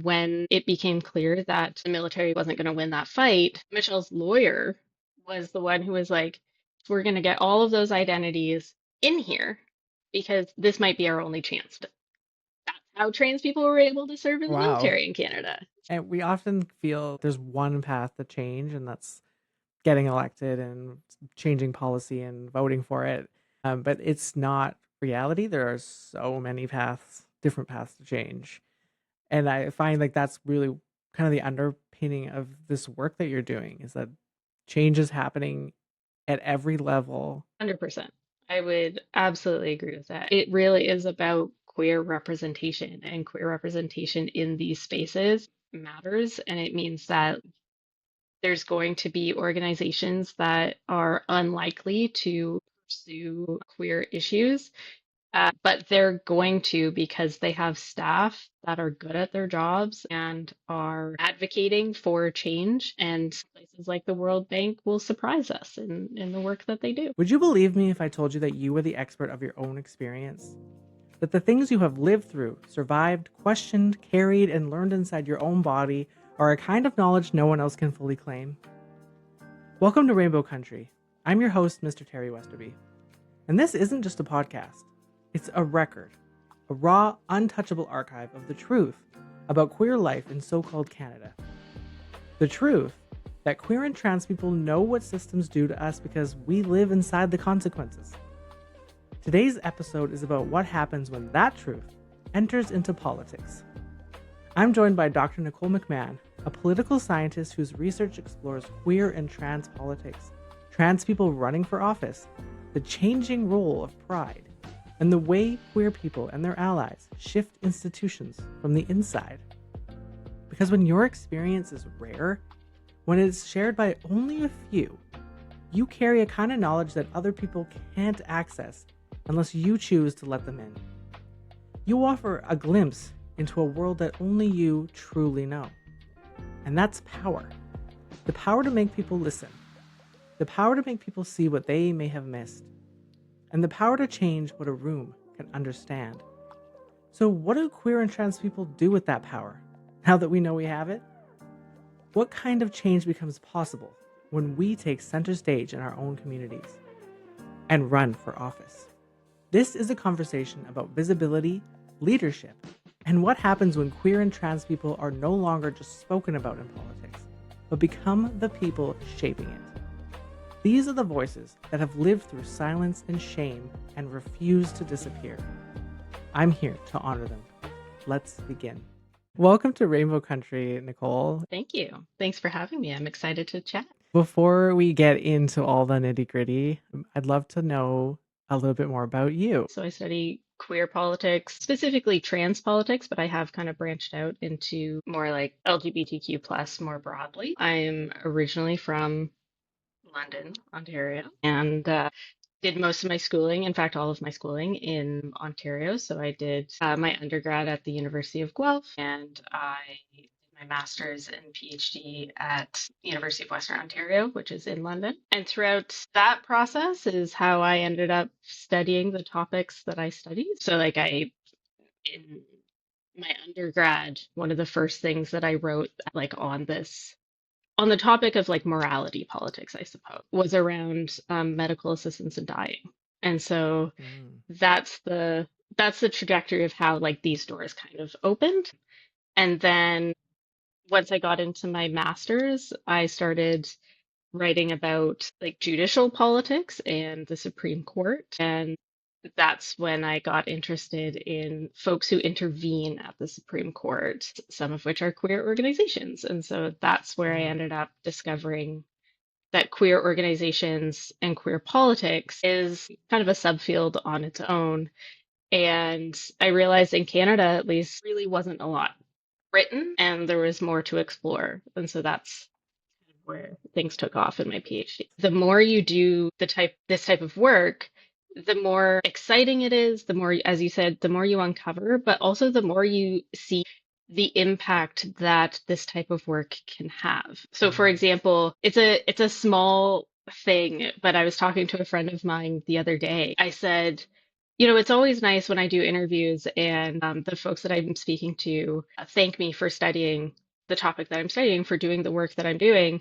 when it became clear that the military wasn't going to win that fight, Michelle's lawyer was the one who was like, we're going to get all of those identities in here because this might be our only chance. That's how trans people were able to serve in the Wow. military in Canada. And we often feel there's one path to change, and that's getting elected and changing policy and voting for it. But it's not reality. There are so many paths, different paths to change. And I find like that's really kind of the underpinning of this work that you're doing is that change is happening at every level. 100%. I would absolutely agree with that. It really is about queer representation, and queer representation in these spaces matters. And it means that there's going to be organizations that are unlikely to pursue queer issues, but they're going to because they have staff that are good at their jobs and are advocating for change. And places like the World Bank will surprise us in the work that they do. Would you believe me if I told you that you were the expert of your own experience? That the things you have lived through, survived, questioned, carried, and learned inside your own body are a kind of knowledge no one else can fully claim? Welcome to Rainbow Country. I'm your host, Mr. Teri Westerby. And this isn't just a podcast. It's a record, a raw, untouchable archive of the truth about queer life in so-called Canada. The truth that queer and trans people know what systems do to us because we live inside the consequences. Today's episode is about what happens when that truth enters into politics. I'm joined by Dr. Nicole McMahon, a political scientist whose research explores queer and trans politics, trans people running for office, the changing role of pride, and the way queer people and their allies shift institutions from the inside. Because when your experience is rare, when it's shared by only a few, you carry a kind of knowledge that other people can't access unless you choose to let them in. You offer a glimpse into a world that only you truly know. And that's power. The power to make people listen. The power to make people see what they may have missed. And the power to change what a room can understand. So what do queer and trans people do with that power, now that we know we have it? What kind of change becomes possible when we take center stage in our own communities and run for office? This is a conversation about visibility, leadership, and what happens when queer and trans people are no longer just spoken about in politics, but become the people shaping it. These are the voices that have lived through silence and shame and refuse to disappear. I'm here to honor them. Let's begin. Welcome to Rainbow Country, Nicole. Thank you. Thanks for having me. I'm excited to chat. Before we get into all the nitty-gritty, I'd love to know a little bit more about you. So I study queer politics, specifically trans politics, but I have kind of branched out into more like LGBTQ plus more broadly. I'm originally from London, Ontario, and did most of my schooling, in fact, all of my schooling in Ontario. So I did my undergrad at the University of Guelph, and I did my master's and PhD at University of Western Ontario, which is in London. And throughout that process is how I ended up studying the topics that I studied. So like in my undergrad, one of the first things that I wrote like on the topic of like morality politics, I suppose, was around medical assistance in dying. And so Mm. that's the trajectory of how like these doors kind of opened. And then once I got into my master's, I started writing about like judicial politics and the Supreme Court. And that's when I got interested in folks who intervene at the Supreme Court, some of which are queer organizations. And so that's where I Mm. ended up discovering that queer organizations and queer politics is kind of a subfield on its own. And I realized in Canada, at least, really wasn't a lot written and there was more to explore. And so that's where things took off in my PhD. The more you do this type of work, the more exciting it is, the more, as you said, the more you uncover, but also the more you see the impact that this type of work can have. So for Mm. example, it's a small thing, but I was talking to a friend of mine the other day. I said, It's always nice when I do interviews and the folks that I'm speaking to thank me for studying the topic that I'm studying, for doing the work that I'm doing,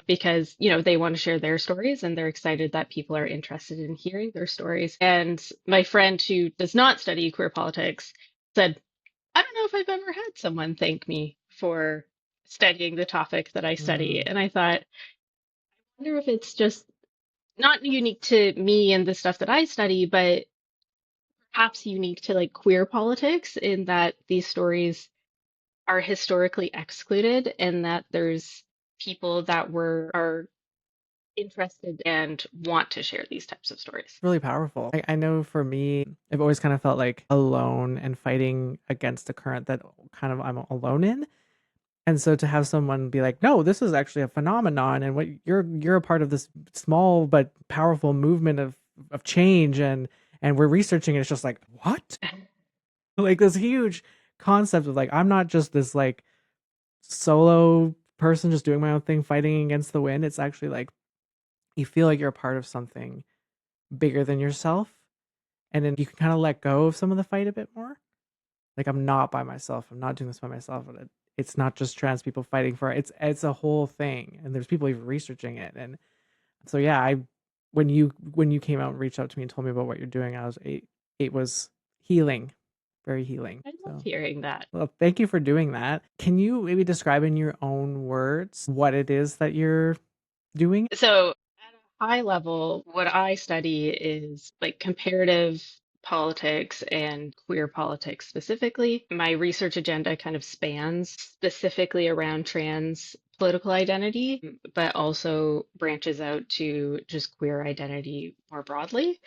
because, they want to share their stories and they're excited that people are interested in hearing their stories. And my friend who does not study queer politics said, I don't know if I've ever had someone thank me for studying the topic that I study. Mm, And I thought, I wonder if it's just not unique to me and the stuff that I study, but perhaps unique to like queer politics in that these stories are historically excluded and that there's people that are interested and want to share these types of stories. really powerful. I know for me, I've always kind of felt like alone and fighting against a current that kind of I'm alone in. And so to have someone be like, no, this is actually a phenomenon, and what you're a part of this small but powerful movement of change, and we're researching it. It's just like, what? Like this huge concept of like, I'm not just this like solo person just doing my own thing fighting against the wind. It's actually like you feel like you're a part of something bigger than yourself, and then you can kind of let go of some of the fight a bit more. Like I'm not by myself. I'm not doing this by myself. And it's not just trans people fighting for it. It's a whole thing, and there's people even researching it. And so yeah, I when you came out and reached out to me and told me about what you're doing, it was healing, very healing. I love So hearing that. well, thank you for doing that. Can you maybe describe in your own words what it is that you're doing? So, at a high level, what I study is like comparative politics and queer politics specifically. My research agenda kind of spans specifically around trans political identity, but also branches out to just queer identity more broadly.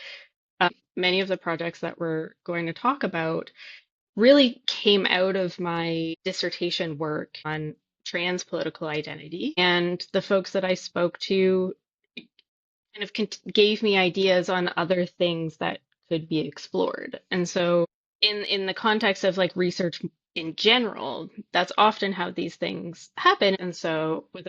Many of the projects that we're going to talk about really came out of my dissertation work on trans political identity. And the folks that I spoke to kind of gave me ideas on other things that could be explored. And so in the context of like research in general, that's often how these things happen. And so with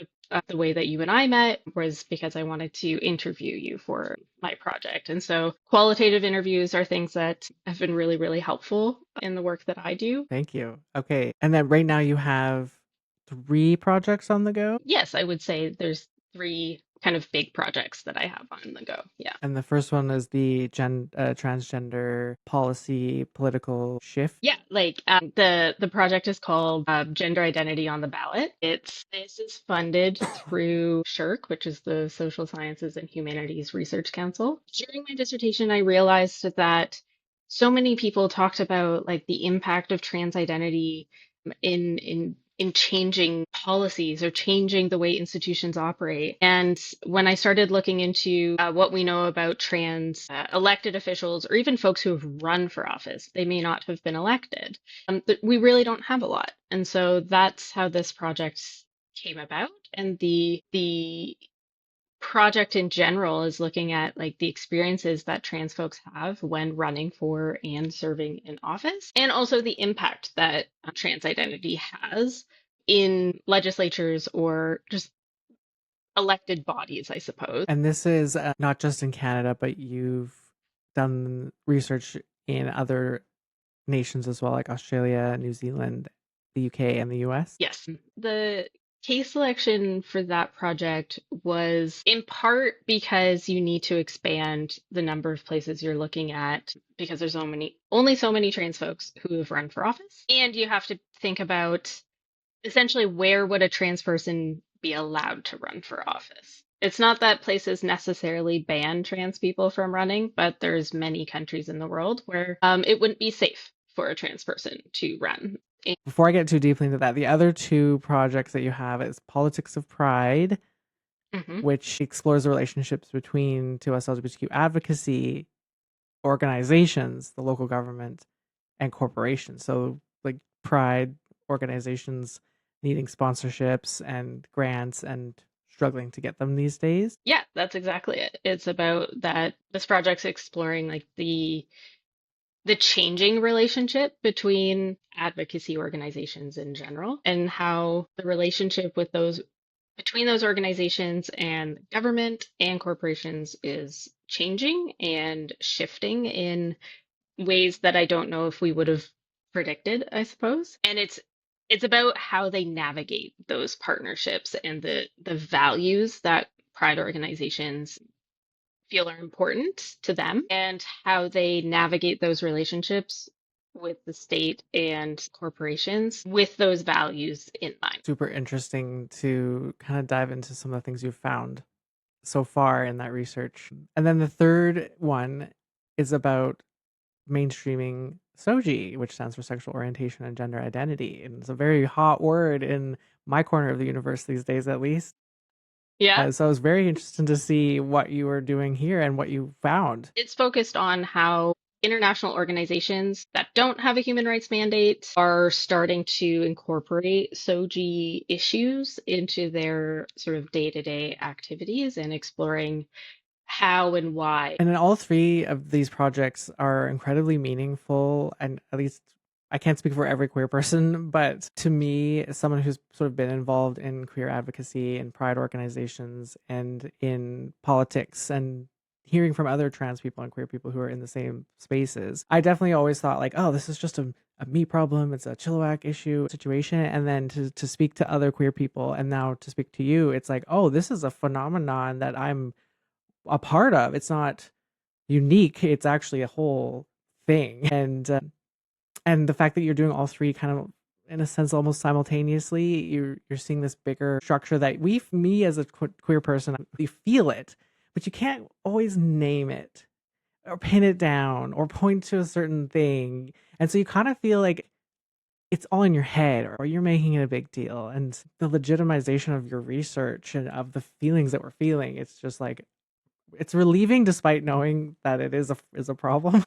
the way that you and I met was because I wanted to interview you for my project. And so qualitative interviews are things that have been really, really helpful in the work that I do. Thank you. Okay. And then right now you have 3 projects on the go. Yes, I would say there's three kind of big projects that I have on the go. Yeah. And the first one is the transgender policy political shift. Yeah, like the project is called Gender Identity on the Ballot. This is funded through SSHRC, which is the Social Sciences and Humanities Research Council. During my dissertation, I realized that so many people talked about like the impact of trans identity in changing policies or changing the way institutions operate. And when I started looking into what we know about trans elected officials or even folks who have run for office, they may not have been elected. We really don't have a lot. And so that's how this project came about. And the project in general is looking at like the experiences that trans folks have when running for and serving in office, and also the impact that trans identity has in legislatures or just elected bodies, I suppose. And this is not just in Canada, but you've done research in other nations as well, like Australia, New Zealand, the UK, and the US. Yes, the case selection for that project was in part because you need to expand the number of places you're looking at because there's only so many trans folks who have run for office. And you have to think about essentially where would a trans person be allowed to run for office. It's not that places necessarily ban trans people from running, but there's many countries in the world where it wouldn't be safe for a trans person to run. Before I get too deeply into that, the other 2 projects that you have is Politics of Pride, Mhm. which explores the relationships between 2S LGBTQ advocacy organizations, the local government, and corporations. So, like Pride organizations needing sponsorships and grants and struggling to get them these days. Yeah, that's exactly it. It's about that this project's exploring like the changing relationship between advocacy organizations in general and how the relationship with those between those organizations and government and corporations is changing and shifting in ways that I don't know if we would have predicted, I suppose. And it's about how they navigate those partnerships and the values that pride organizations feel are important to them and how they navigate those relationships with the state and corporations with those values in mind. Super interesting to kind of dive into some of the things you've found so far in that research. And then the third one is about mainstreaming SOGI, which stands for sexual orientation and gender identity. And it's a very hot word in my corner of the universe these days, at least. Yeah, So it was very interesting to see what you were doing here and what you found. it's focused on how international organizations that don't have a human rights mandate are starting to incorporate SOGI issues into their sort of day-to-day activities and exploring how and why. And then all three of these projects are incredibly meaningful. And at least I can't speak for every queer person, but to me, as someone who's sort of been involved in queer advocacy and pride organizations and in politics and hearing from other trans people and queer people who are in the same spaces, I definitely always thought like, oh, this is just a me problem. It's a Chilliwack issue situation. And then to speak to other queer people and now to speak to you, it's like, oh, this is a phenomenon that I'm a part of. It's not unique. It's actually a whole thing. And the fact that you're doing all three kind of in a sense almost simultaneously, you're seeing this bigger structure that me as a queer person, we feel it, but you can't always name it or pin it down or point to a certain thing. And so you kind of feel like it's all in your head or you're making it a big deal. And the legitimization of your research and of the feelings that we're feeling, it's just like it's relieving despite knowing that it is a problem.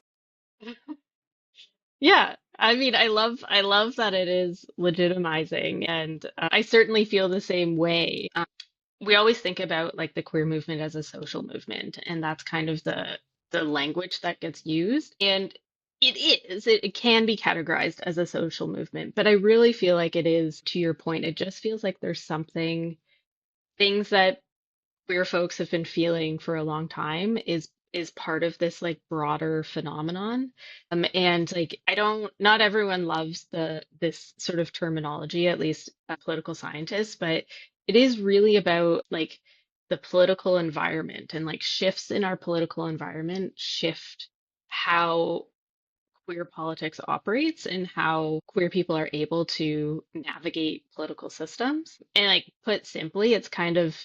Yeah, I mean, I love that it is legitimizing, and I certainly feel the same way. We always think about like the queer movement as a social movement, and that's kind of the language that gets used. And it can be categorized as a social movement, but I really feel like it is, to your point, it just feels like there's something, things that queer folks have been feeling for a long time is part of this like broader phenomenon. And like I don't, not everyone loves the this sort of terminology, at least political scientists, but it is really about like the political environment, and like shifts in our political environment shift how queer politics operates and how queer people are able to navigate political systems. And like put simply, it's kind of,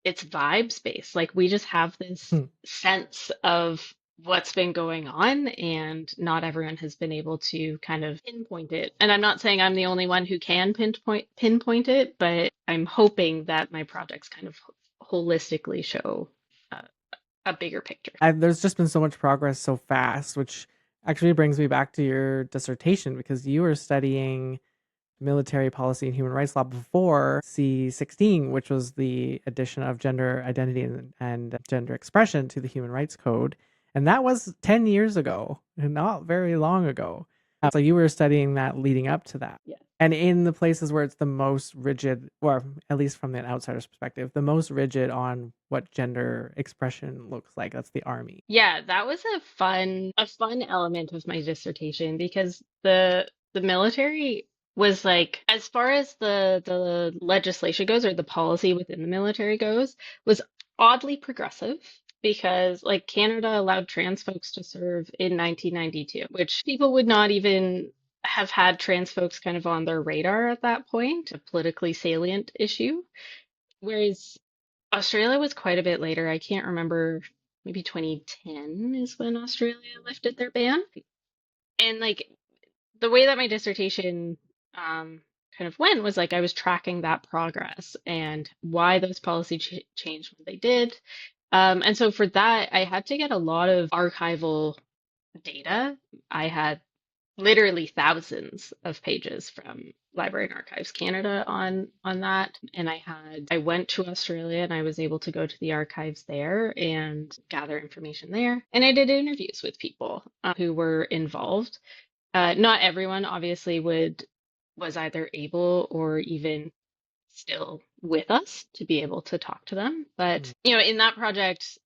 it's vibe space. Like we just have this Hmm. sense of what's been going on, and not everyone has been able to kind of pinpoint it. And I'm not saying I'm the only one who can pinpoint it, but I'm hoping that my projects kind of holistically show uh, a bigger picture. There's just been so much progress so fast, which actually brings me back to your dissertation because you were studying military policy and human rights law before C16, which was the addition of gender identity and gender expression to the Human Rights Code. And that was 10 years ago, not very long ago. So you were studying that leading up to that. Yeah. And in the places where it's the most rigid, or at least from the outsider's perspective, the most rigid on what gender expression looks like, that's the army. Yeah, that was a fun element of my dissertation, because the military was like, as far as the legislation goes, or the policy within the military goes, was oddly progressive, because like Canada allowed trans folks to serve in 1992, which people would not even have had trans folks kind of on their radar at that point, a politically salient issue. Whereas Australia was quite a bit later. I can't remember, maybe 2010 is when Australia lifted their ban. And like the way that my dissertation kind of went was like I was tracking that progress and why those policy changed when they did. And so for that, I had to get a lot of archival data. I had literally thousands of pages from Library and Archives Canada on that. And I went to Australia and I was able to go to the archives there and gather information there. And I did interviews with people who were involved. Not everyone obviously would was either able or even still with us to be able to talk to them. But Mm. you know, in that project,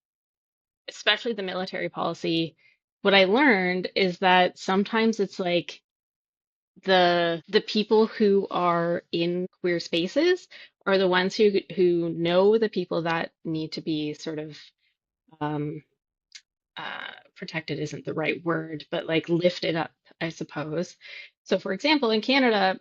especially the military policy, what I learned is that sometimes it's like the people who are in queer spaces are the ones who know the people that need to be sort of um, protected isn't the right word, but like lifted up, I suppose. So, for example, in Canada,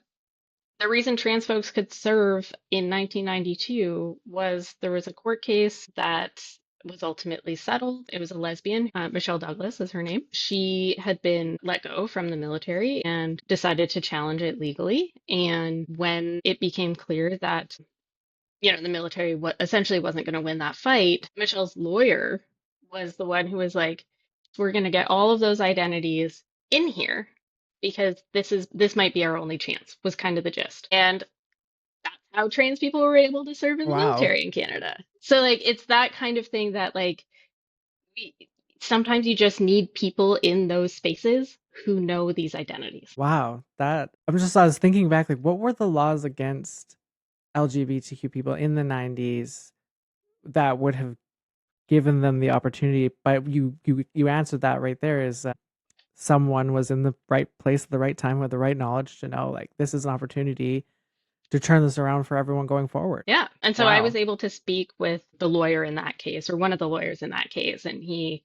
the reason trans folks could serve in 1992 was there was a court case that was ultimately settled. It was a lesbian, Michelle Douglas is her name. She had been let go from the military and decided to challenge it legally. And when it became clear that, the military essentially wasn't going to win that fight, Michelle's lawyer was the one who was like, we're going to get all of those identities in here because this might be our only chance, was kind of the gist. And that's how trans people were able to serve in the Wow. military in Canada. So like it's that kind of thing that like we, sometimes you just need people in those spaces who know these identities. Wow. I was thinking back, like, what were the laws against LGBTQ people in the 90s that would have given them the opportunity? But you answered that right there, is someone was in the right place at the right time with the right knowledge to know, like, this is an opportunity to turn this around for everyone going forward. Yeah. And so I was Wow. able to speak with the lawyer in that case, or one of the lawyers in that case, and he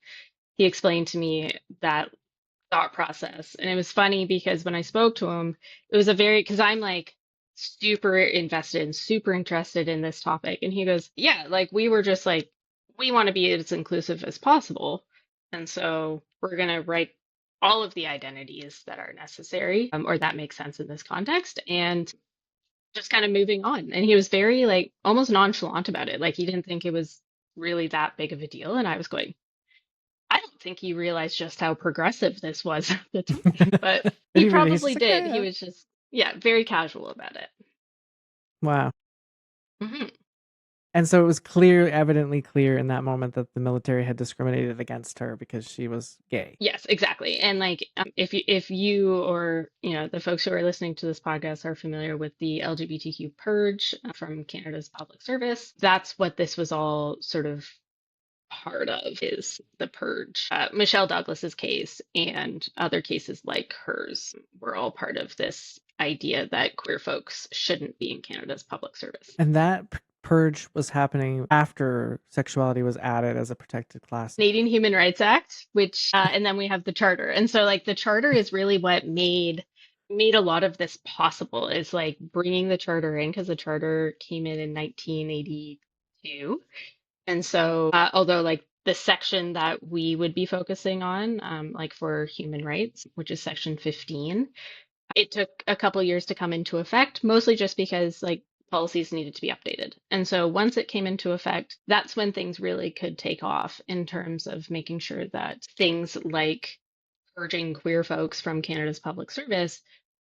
explained to me that thought process. And it was funny because when I spoke to him, it was because I'm like super invested and super interested in this topic. And he goes, yeah, like we were just like, we want to be as inclusive as possible. And so we're going to write all of the identities that are necessary, or that make sense in this context. And just kind of moving on. And he was very like almost nonchalant about it. Like he didn't think it was really that big of a deal. And I was going, I don't think he realized just how progressive this was at the time, but he He's probably just like, yeah, did. He yeah. was just, yeah, very casual about it. Wow. Hmm. And so it was clear, evidently clear in that moment, that the military had discriminated against her because she was gay. Yes, exactly. And like, if you or the folks who are listening to this podcast are familiar with the LGBTQ purge from Canada's public service, that's what this was all sort of part of, is the purge. Michelle Douglas's case and other cases like hers were all part of this idea that queer folks shouldn't be in Canada's public service. And that purge was happening after sexuality was added as a protected class. Canadian Human Rights Act, which and then we have the charter. And so like the charter is really what made a lot of this possible, is like bringing the charter in, because the charter came in 1982. And so, although like the section that we would be focusing on, like for human rights, which is section 15, it took a couple years to come into effect, mostly just because like policies needed to be updated. And so once it came into effect, that's when things really could take off in terms of making sure that things like purging queer folks from Canada's public service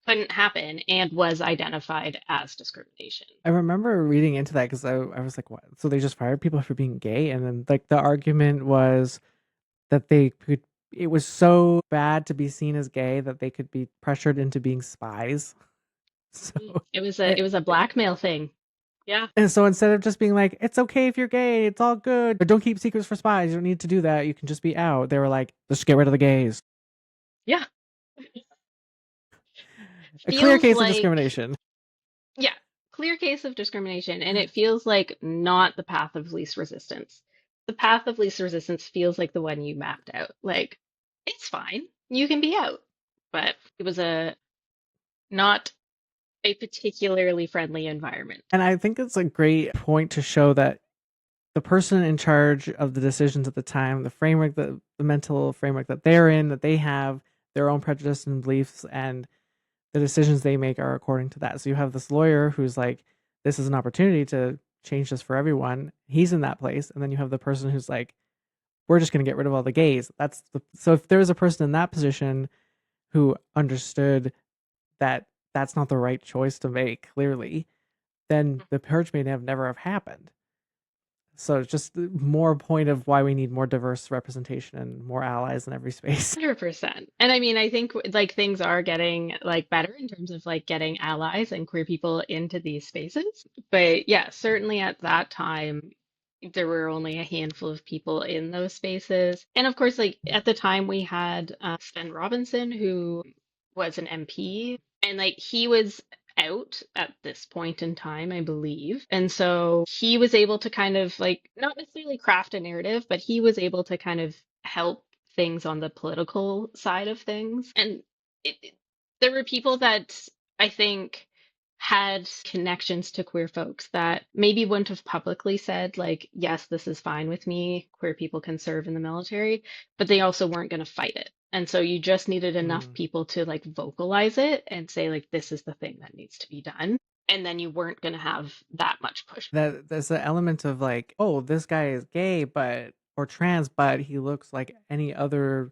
couldn't happen and was identified as discrimination. I remember reading into that because I was like, what? So they just fired people for being gay? And then, like, the argument was that it was so bad to be seen as gay that they could be pressured into being spies. So, It was a blackmail thing. Yeah. and so instead of just being like, it's okay if you're gay, it's all good, but don't keep secrets for spies, you don't need to do that, you can just be out. They were like, let's get rid of the gays. Yeah. A clear Feels case of like, discrimination. yeah, clear case of discrimination. And it feels like not the path of least resistance. The path of least resistance feels like the one you mapped out. Like, it's fine. You can be out. But it was not a particularly friendly environment. And I think it's a great point to show that the person in charge of the decisions at the time, the mental framework that they're in, that they have their own prejudice and beliefs, and the decisions they make are according to that. So you have this lawyer who's like, this is an opportunity to change this for everyone. He's in that place. And then you have the person who's like, we're just going to get rid of all the gays. So if there was a person in that position who understood that that's not the right choice to make, clearly, then the purge may have never have happened. So it's just more point of why we need more diverse representation and more allies in every space. 100%. And I mean, I think like things are getting like better in terms of like getting allies and queer people into these spaces. But yeah, certainly at that time, there were only a handful of people in those spaces. And of course, like at the time, we had Sven Robinson, who was an MP, and like he was out at this point in time, I believe. And so he was able to kind of like not necessarily craft a narrative, but he was able to kind of help things on the political side of things. And there were people that I think had connections to queer folks that maybe wouldn't have publicly said, like, yes, this is fine with me. Queer people can serve in the military, but they also weren't going to fight it. And so you just needed enough Mm. people to like vocalize it and say, like, this is the thing that needs to be done. And then you weren't going to have that much push. That there's an element of like, oh, this guy is gay, but or trans, but he looks like any other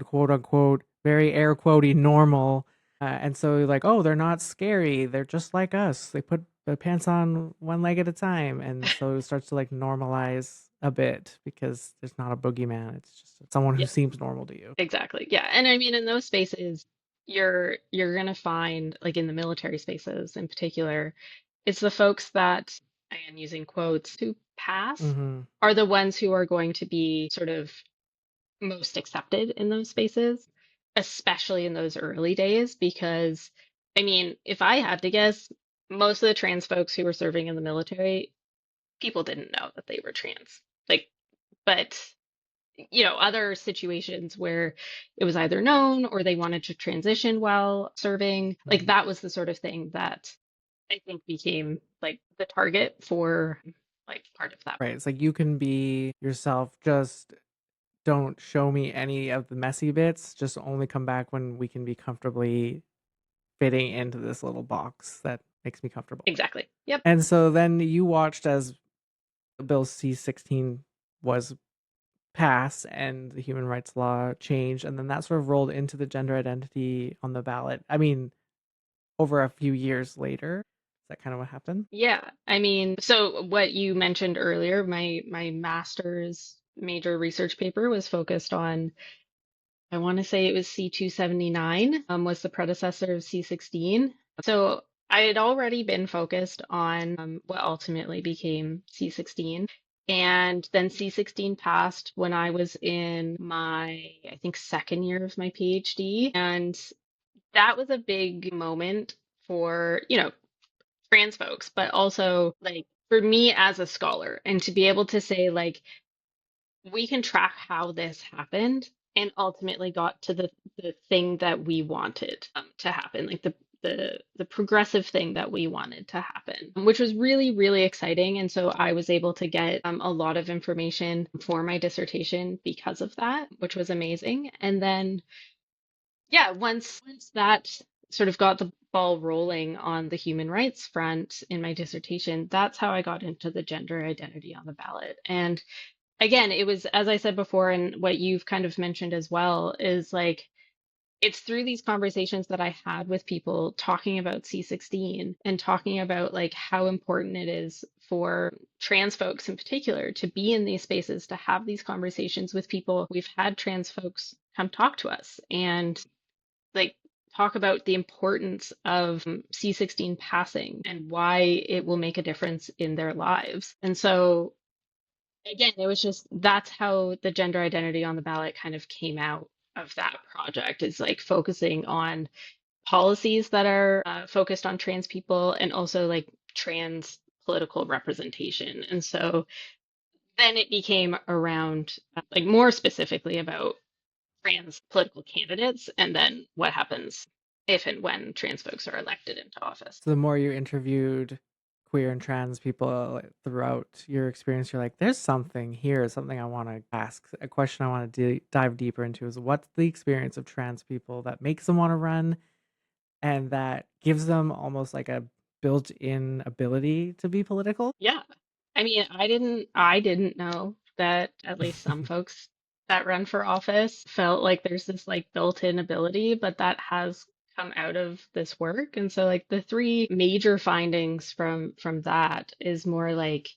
quote unquote very air quotey normal, and so you're like, oh, they're not scary. They're just like us. They put the pants on one leg at a time, and so it starts to like normalize a bit because there's not a boogeyman. It's just someone who Yeah, seems normal to you. exactly. Yeah. And I mean, in those spaces, you're going to find, like in the military spaces in particular, it's the folks that, I am using quotes, who pass Mm-hmm. are the ones who are going to be sort of most accepted in those spaces, especially in those early days. Because, I mean, if I had to guess, most of the trans folks who were serving in the military, people didn't know that they were trans. Like, but other situations where it was either known or they wanted to transition while serving, like Mm-hmm. that was the sort of thing that I think became like the target for like part of that. Right. It's like you can be yourself, just don't show me any of the messy bits. Just only come back when we can be comfortably fitting into this little box that makes me comfortable. Exactly. Yep. And so then you watched as Bill C-16 was passed and the human rights law changed, and then that sort of rolled into the gender identity on the ballot. I mean, over a few years later. Is that kind of what happened? Yeah. I mean, so what you mentioned earlier, my master's major research paper was focused on, I want to say it was C279, was the predecessor of C16. So I had already been focused on what ultimately became C16. And then C16 passed when I was in my, I think, second year of my PhD. And that was a big moment for, trans folks, but also like for me as a scholar and to be able to say, like, we can track how this happened and ultimately got to the thing that we wanted to happen, like the progressive thing that we wanted to happen, which was really, really exciting. And so I was able to get a lot of information for my dissertation because of that, which was amazing. And then, yeah, once that sort of got the ball rolling on the human rights front in my dissertation, that's how I got into the gender identity on the ballot. And again, it was, as I said before, and what you've kind of mentioned as well, is like it's through these conversations that I had with people talking about C16 and talking about like how important it is for trans folks in particular to be in these spaces, to have these conversations with people. We've had trans folks come talk to us and like talk about the importance of C16 passing and why it will make a difference in their lives. And so again, it was just that's how the gender identity on the ballot kind of came out of that project, is like focusing on policies that are focused on trans people and also like trans political representation. And so then it became around like more specifically about trans political candidates and then what happens if and when trans folks are elected into office. So the more you interviewed queer and trans people throughout your experience, you're like, there's something here, something I want to ask. A question I want to dive deeper into is what's the experience of trans people that makes them want to run and that gives them almost like a built-in ability to be political? Yeah. I mean, I didn't know that at least some folks that run for office felt like there's this like built-in ability, but that has come out of this work. And so like the three major findings from that is more like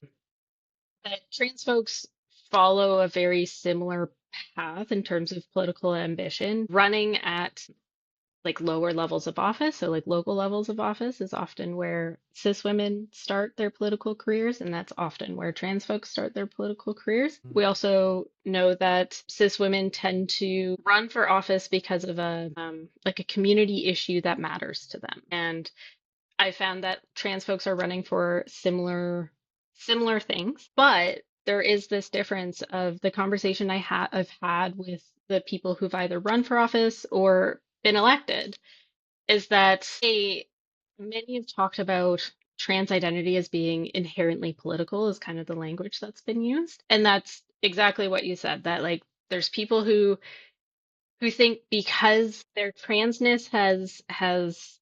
that trans folks follow a very similar path in terms of political ambition, running at like lower levels of office. So like local levels of office is often where cis women start their political careers, and that's often where trans folks start their political careers. Mm. We also know that cis women tend to run for office because of a like a community issue that matters to them. And I found that trans folks are running for similar things, but there is this difference of the conversation I've had with the people who've either run for office or been elected is that many have talked about trans identity as being inherently political is kind of the language that's been used. And that's exactly what you said, that like there's people who think because their transness has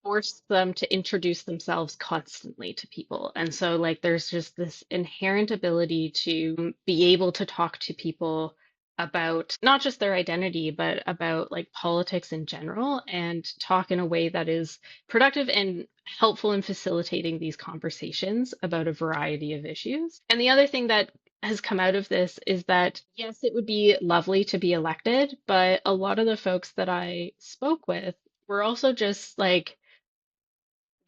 force them to introduce themselves constantly to people. And so, like, there's just this inherent ability to be able to talk to people about not just their identity, but about like politics in general and talk in a way that is productive and helpful in facilitating these conversations about a variety of issues. And the other thing that has come out of this is that yes, it would be lovely to be elected, but a lot of the folks that I spoke with were also just like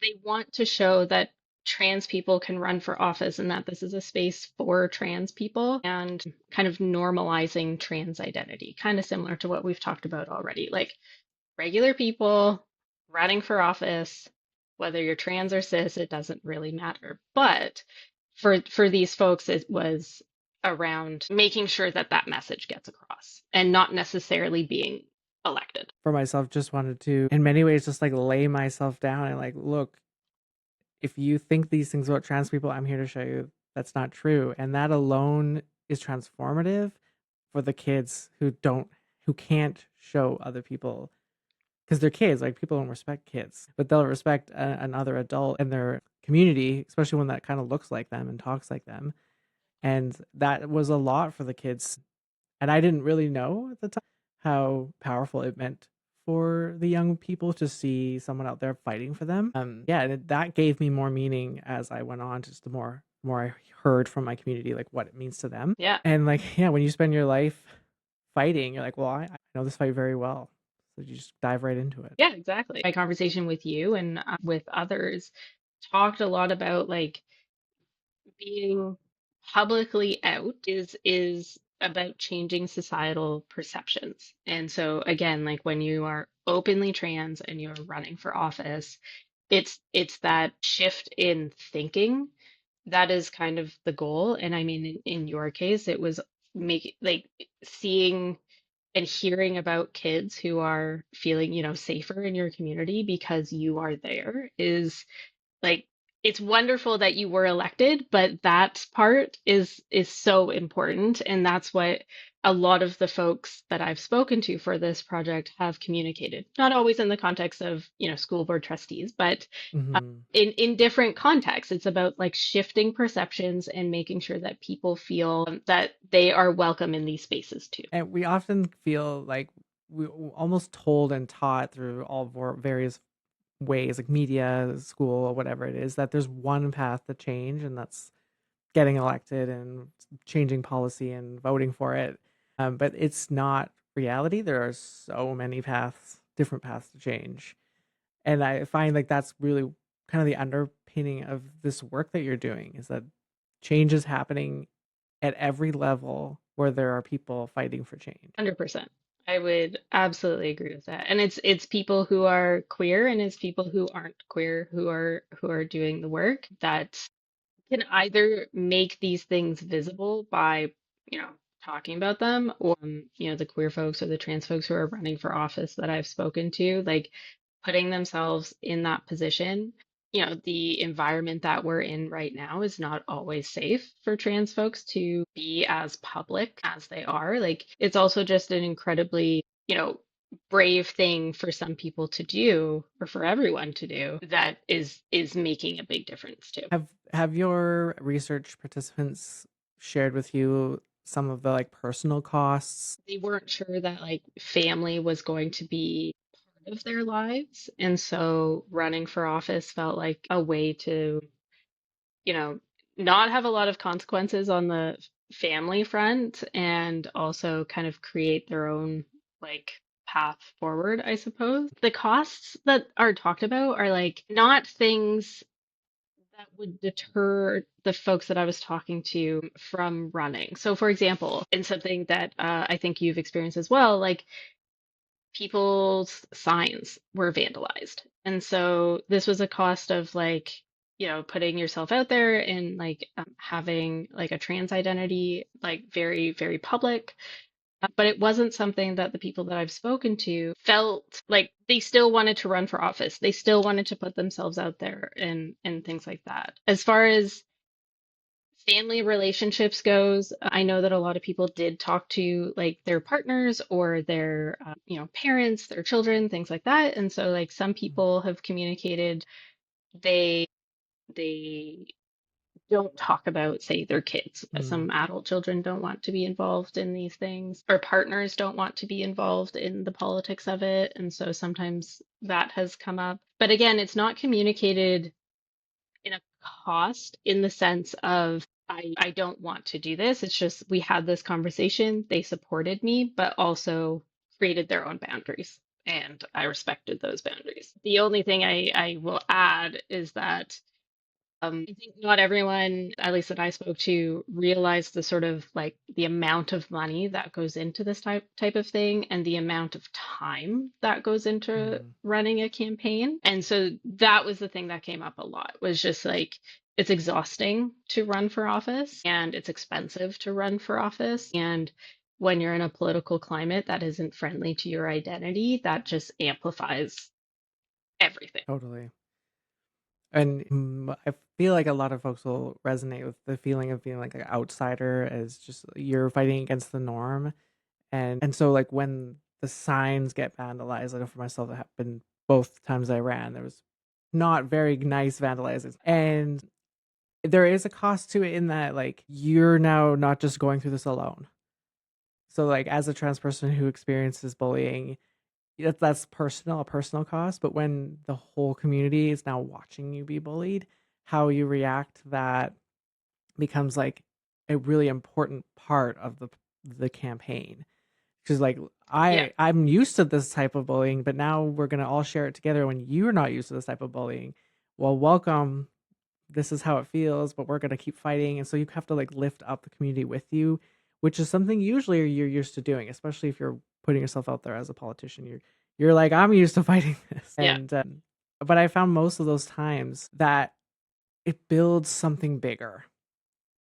they want to show that trans people can run for office and that this is a space for trans people and kind of normalizing trans identity, kind of similar to what we've talked about already. Like regular people running for office, whether you're trans or cis, it doesn't really matter. But for these folks, it was around making sure that that message gets across and not necessarily being elected. For myself, just wanted to, in many ways, just like lay myself down and like, look, if you think these things about trans people, I'm here to show you that's not true. And that alone is transformative for the kids who can't show other people because they're kids. Like people don't respect kids, but they'll respect another adult in their community, especially one that kind of looks like them and talks like them. And that was a lot for the kids. And I didn't really know at the time how powerful it meant for the young people to see someone out there fighting for them. Yeah, and that gave me more meaning as I went on. Just the more I heard from my community, like what it means to them. Yeah. And like, yeah, when you spend your life fighting, you're like, well, I know this fight very well. So you just dive right into it. Yeah, exactly. My conversation with you and with others talked a lot about like being publicly out is about changing societal perceptions. And so again, like when you are openly trans and you're running for office, it's that shift in thinking that is kind of the goal. And I mean, in your case, it was make like seeing and hearing about kids who are feeling, safer in your community because you are there is like it's wonderful that you were elected, but that part is so important, and that's what a lot of the folks that I've spoken to for this project have communicated. Not always in the context of, school board trustees, but Hmm. in different contexts. It's about like shifting perceptions and making sure that people feel that they are welcome in these spaces too. And we often feel like we almost told and taught through all of our various ways, like media, school, whatever it is, that there's one path to change, and that's getting elected and changing policy and voting for it. But it's not reality. There are so many paths, different paths to change. And I find like that's really kind of the underpinning of this work that you're doing is that change is happening at every level where there are people fighting for change. 100%. I would absolutely agree with that. And it's people who are queer and it's people who aren't queer who are doing the work that can either make these things visible by, you know, talking about them or, the queer folks or the trans folks who are running for office that I've spoken to, like putting themselves in that position. The environment that we're in right now is not always safe for trans folks to be as public as they are. Like, it's also just an incredibly, brave thing for some people to do or for everyone to do that is making a big difference too. Have your research participants shared with you some of the like personal costs? They weren't sure that like family was going to be part of their lives. And so running for office felt like a way to, you know, not have a lot of consequences on the family front and also kind of create their own like path forward, I suppose. The costs that are talked about are like not things that would deter the folks that I was talking to from running. So, for example, in something that I think you've experienced as well, like people's signs were vandalized. And so this was a cost of like, putting yourself out there and like having like a trans identity, like very, very public. But it wasn't something that the people that I've spoken to felt like they still wanted to run for office. They still wanted to put themselves out there and things like that. As far as family relationships goes, I know that a lot of people did talk to like their partners or their parents, their children, things like that. And so like some people have communicated they they don't talk about, say, their kids. Mm, Some adult children don't want to be involved in these things, or partners don't want to be involved in the politics of it. And so sometimes that has come up. But again, it's not communicated in a cost in the sense of, I don't want to do this. It's just we had this conversation, they supported me, but also created their own boundaries. And I respected those boundaries. The only thing I will add is that I think not everyone, at least that I spoke to, realized the sort of like the amount of money that goes into this type of thing and the amount of time that goes into mm, running a campaign. And so that was the thing that came up a lot, was just like it's exhausting to run for office and it's expensive to run for office. And when you're in a political climate that isn't friendly to your identity, that just amplifies everything. totally. And I feel like a lot of folks will resonate with the feeling of being like an outsider, as just you're fighting against the norm. And so like when the signs get vandalized, I know for myself it happened both times I ran. There was not very nice vandalizing. And there is a cost to it in that like you're now not just going through this alone. So like as a trans person who experiences bullying, that's personal, a personal cost. But when the whole community is now watching you be bullied, how you react to that becomes like a really important part of the campaign. Because like Yeah. I'm used to this type of bullying, but now we're gonna all share it together. When you're not used to this type of bullying, well, welcome. This is how it feels, but we're gonna keep fighting. And so you have to like lift up the community with you, which is something usually you're used to doing, especially if you're putting yourself out there as a politician. You're like, I'm used to fighting this. Yeah. And but I found most of those times that it builds something bigger.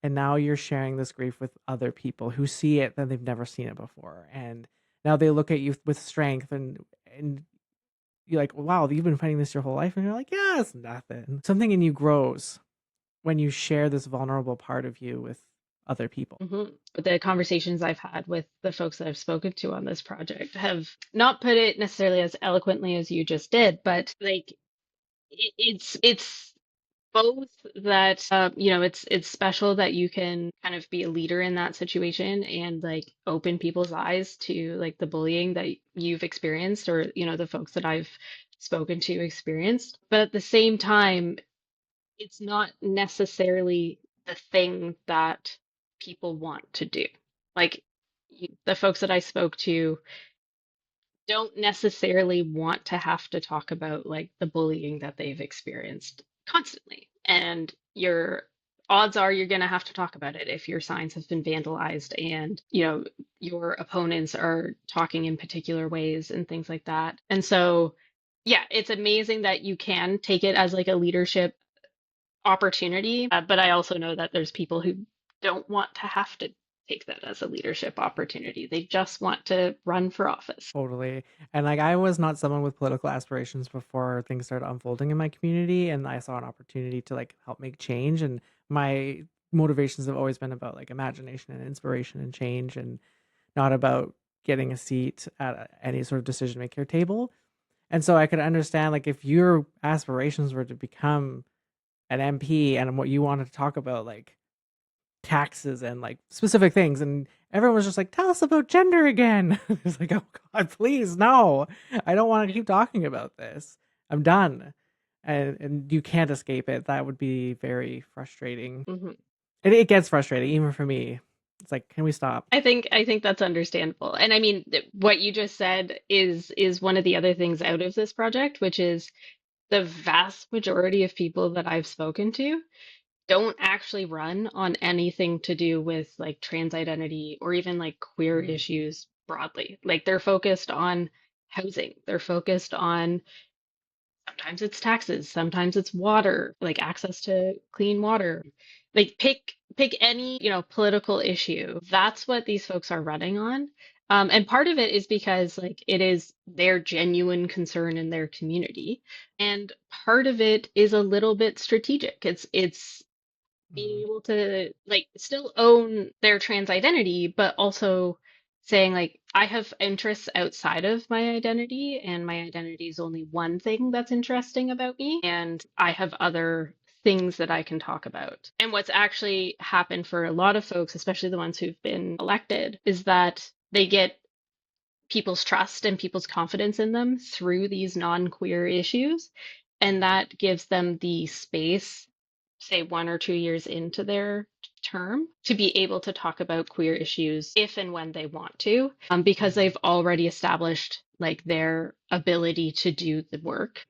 And now you're sharing this grief with other people who see it that they've never seen it before. And now they look at you with strength, and you're like, wow, you've been fighting this your whole life. And you're like, yeah, it's nothing. Something in you grows when you share this vulnerable part of you with other people. The conversations I've had with the folks that I've spoken to on this project have not put it necessarily as eloquently as you just did, but like it's both that it's special that you can kind of be a leader in that situation and like open people's eyes to like the bullying that you've experienced or the folks that I've spoken to experienced, but at the same time it's not necessarily the thing that people want to do. Like the folks that I spoke to don't necessarily want to have to talk about like the bullying that they've experienced constantly. And your odds are you're going to have to talk about it if your signs have been vandalized and, your opponents are talking in particular ways and things like that. And so, yeah, it's amazing that you can take it as like a leadership opportunity. But I also know that there's people who don't want to have to take that as a leadership opportunity. They just want to run for office. Totally. And like I was not someone with political aspirations before things started unfolding in my community, and I saw an opportunity to like help make change. And my motivations have always been about like imagination and inspiration and change, and not about getting a seat at any sort of decision maker table. And so I could understand like if your aspirations were to become an MP and what you wanted to talk about like taxes and like specific things, and everyone was just like, tell us about gender again. It's like, oh god, please no, I don't want to keep talking about this, I'm done. And you can't escape it. That would be very frustrating. Hmm. It gets frustrating even for me. It's like, can we stop? I think that's understandable. And I mean, what you just said is one of the other things out of this project, which is the vast majority of people that I've spoken to don't actually run on anything to do with like trans identity or even like queer Mm. issues broadly. Like they're focused on housing. They're focused on sometimes it's taxes, sometimes it's water, like access to clean water. Like pick any, political issue. That's what these folks are running on. And part of it is because like it is their genuine concern in their community. And part of it is a little bit strategic. It's being Mm. able to like still own their trans identity, but also saying like I have interests outside of my identity, and my identity is only one thing that's interesting about me, and I have other things that I can talk about. And what's actually happened for a lot of folks, especially the ones who've been elected, is that they get people's trust and people's confidence in them through these non-queer issues. And that gives them the space, say 1 or 2 years into their term, to be able to talk about queer issues if and when they want to, because Mm. they've already established like their ability to do the work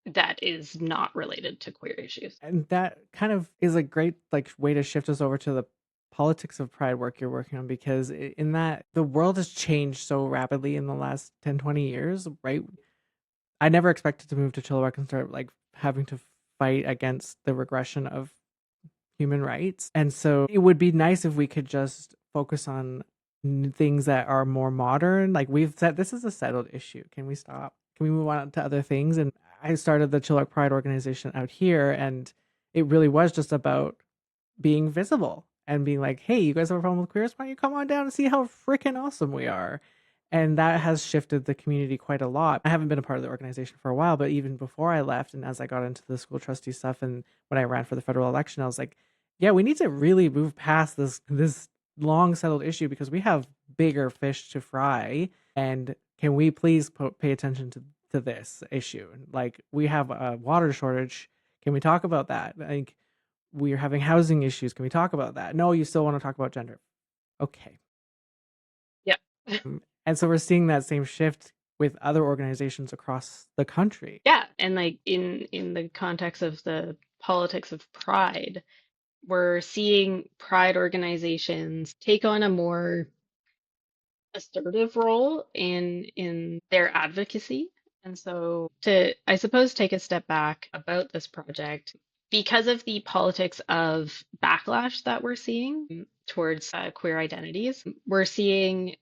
that is not related to queer issues. And that kind of is a great like way to shift us over to the politics of pride work you're working on, because in that the world has changed so rapidly in the last 10, 20 years, right? I never expected to move to Chilliwack and start like having to fight against the regression of human rights. And so it would be nice if we could just focus on things that are more modern. Like we've said, this is a settled issue. Can we stop? Can we move on to other things? And I started the Chilliwack Pride organization out here, and it really was just about being visible and being like, hey, you guys have a problem with queers? Why don't you come on down and see how freaking awesome we are? And that has shifted the community quite a lot. I haven't been a part of the organization for a while, but even before I left and as I got into the school trustee stuff and when I ran for the federal election, I was like, yeah, we need to really move past this long settled issue because we have bigger fish to fry. And can we please pay attention to this issue? Like we have a water shortage. Can we talk about that? Like we're having housing issues. Can we talk about that? No, you still want to talk about gender. Okay. Yeah. And so we're seeing that same shift with other organizations across the country. Yeah, and like in the context of the politics of pride, we're seeing pride organizations take on a more assertive role in their advocacy. And so to, I suppose, take a step back about this project, because of the politics of backlash that we're seeing towards queer identities, we're seeing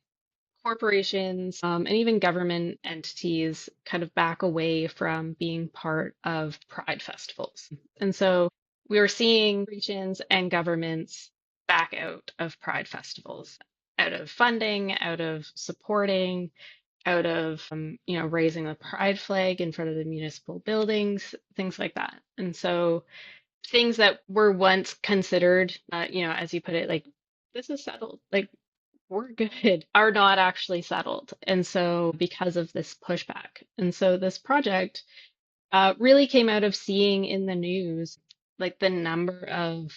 corporations and even government entities kind of back away from being part of pride festivals. And so we are seeing regions and governments back out of pride festivals, out of funding, out of supporting, out of raising the pride flag in front of the municipal buildings, things like that. And so things that were once considered, as you put it, like this is settled. Like we're good are not actually settled. And so, because of this pushback. And so, this project really came out of seeing in the news like the number of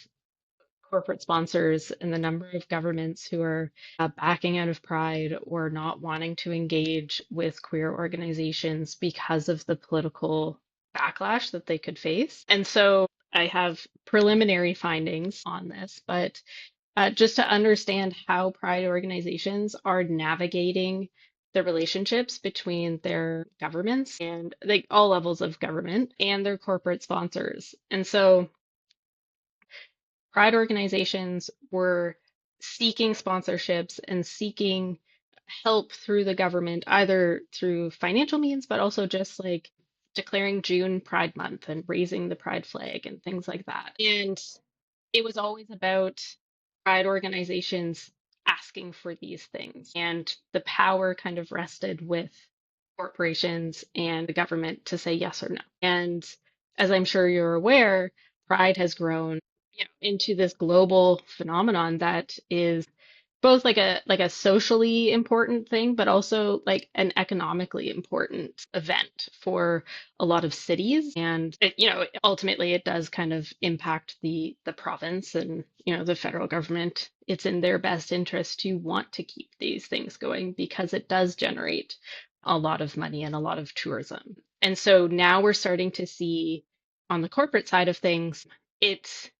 corporate sponsors and the number of governments who are backing out of Pride or not wanting to engage with queer organizations because of the political backlash that they could face. And so, I have preliminary findings on this, but just to understand how pride organizations are navigating the relationships between their governments and like all levels of government and their corporate sponsors. And so pride organizations were seeking sponsorships and seeking help through the government, either through financial means, but also just like declaring June Pride Month and raising the pride flag and things like that. And it was always about pride organizations asking for these things, and the power kind of rested with corporations and the government to say yes or no. And as I'm sure you're aware, pride has grown, into this global phenomenon that is both like a socially important thing, but also like an economically important event for a lot of cities. And it, you know, ultimately it does kind of impact the province and, you know, the federal government. It's in their best interest to want to keep these things going because it does generate a lot of money and a lot of tourism. And so now we're starting to see on the corporate side of things, it's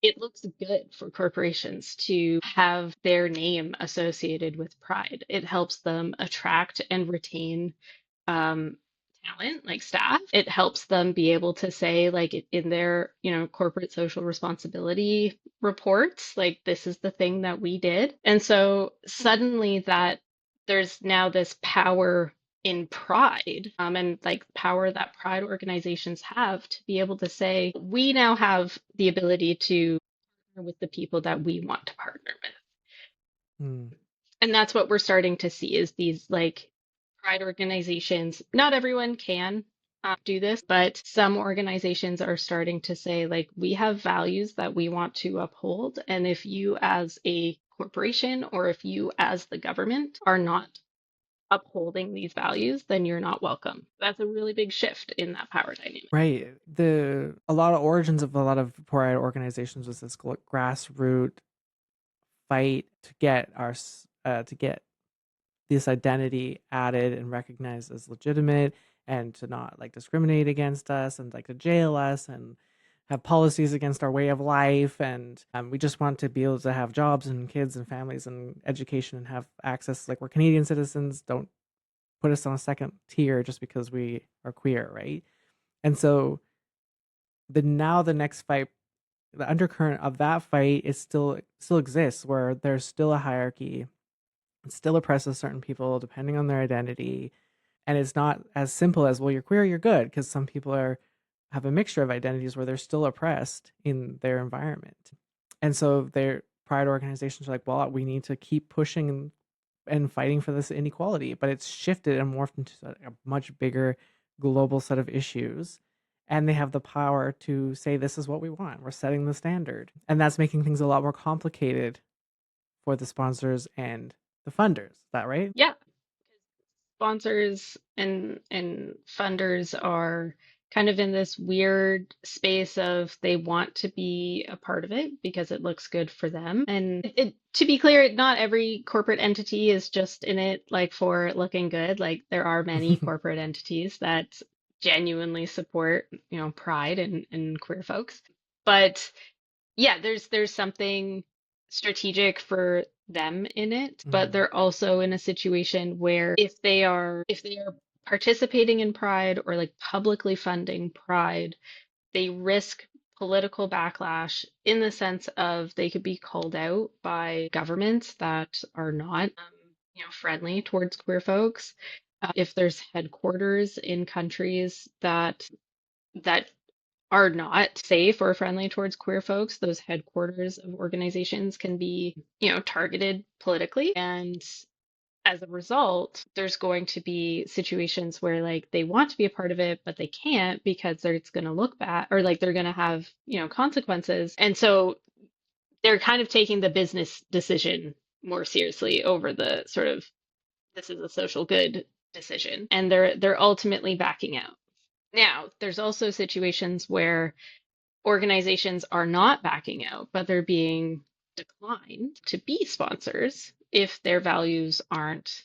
it looks good for corporations to have their name associated with pride. It helps them attract and retain um, talent, like staff. It helps them be able to say, like in their, you know, corporate social responsibility reports, like this is the thing that we did. And so suddenly that there's now this power in pride, and like power that pride organizations have to be able to say, we now have the ability to partner with the people that we want to partner with. Hmm. And that's what we're starting to see is these like pride organizations. Not everyone can do this, but some organizations are starting to say, like, we have values that we want to uphold. And if you, as a corporation, or if you, as the government, are not upholding these values, then you're not welcome. That's a really big shift in that power dynamic. Right. The a lot of origins of a lot of pride organizations was this grassroots fight to get to get this identity added and recognized as legitimate, and to not like discriminate against us and like to jail us and have policies against our way of life. And we just want to be able to have jobs and kids and families and education and have access, like we're Canadian citizens. Don't put us on a second tier just because we are queer, right? And so the next fight, the undercurrent of that fight is still exists, where there's still a hierarchy. It still oppresses certain people depending on their identity, and it's not as simple as, well, you're queer, you're good, because some people are have a mixture of identities where they're still oppressed in their environment. And so their pride organizations are like, well, we need to keep pushing and fighting for this inequality. But it's shifted and morphed into a much bigger global set of issues. And they have the power to say, this is what we want. We're setting the standard. And that's making things a lot more complicated for the sponsors and the funders. Is that right? Yeah, sponsors and funders are kind of in this weird space of they want to be a part of it because it looks good for them. And to be clear, not every corporate entity is just in it like for looking good. Like there are many corporate entities that genuinely support, you know, pride and queer folks. But yeah, there's something strategic for them in it, but Mm. they're also in a situation where if they are participating in Pride or like publicly funding Pride, they risk political backlash in the sense of they could be called out by governments that are not you know, friendly towards queer folks. If there's headquarters in countries that are not safe or friendly towards queer folks, those headquarters of organizations can be, you know, targeted politically. And as a result, there's going to be situations where like they want to be a part of it, but they can't because it's going to look bad or like they're going to have, you know, consequences. And so they're kind of taking the business decision more seriously over the sort of this is a social good decision. And they're ultimately backing out. Now, there's also situations where organizations are not backing out, but they're being declined to be sponsors if their values aren't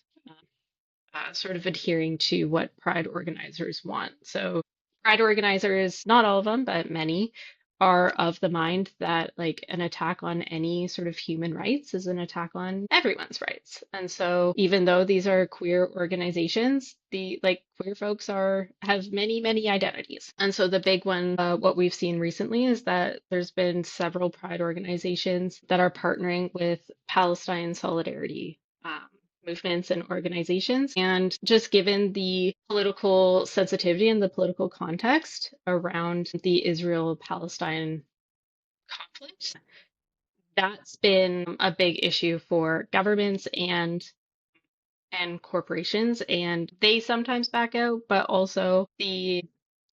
sort of adhering to what Pride organizers want. So, Pride organizers, not all of them, but many, are of the mind that like an attack on any sort of human rights is an attack on everyone's rights. And so, even though these are queer organizations, the like queer folks are have many identities. And so, the big one, what we've seen recently is that there's been several Pride organizations that are partnering with Palestine Solidarity. Movements and organizations. And just given the political sensitivity and the political context around the Israel Palestine conflict, that's been a big issue for governments and corporations. And they sometimes back out, but also the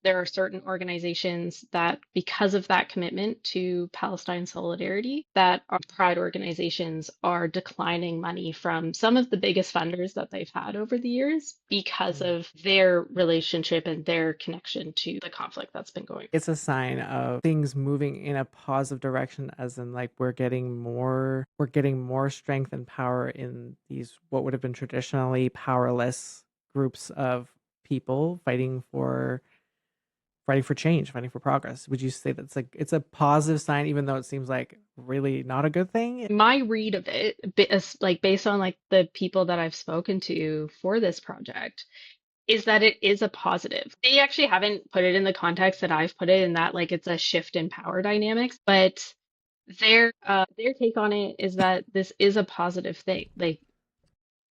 There are certain organizations that, because of that commitment to Palestine solidarity, that are pride organizations are declining money from some of the biggest funders that they've had over the years because Mm. of their relationship and their connection to the conflict that's been going on. It's a sign of things moving in a positive direction, as in like we're getting more strength and power in these what would have been traditionally powerless groups of people fighting for change, fighting for progress. Would you say that's like it's a positive sign, even though it seems like really not a good thing? My read of it, like based on like the people that I've spoken to for this project, is that it is a positive. They actually haven't put it in the context that I've put it in that like it's a shift in power dynamics, but their take on it is that this is a positive thing. Like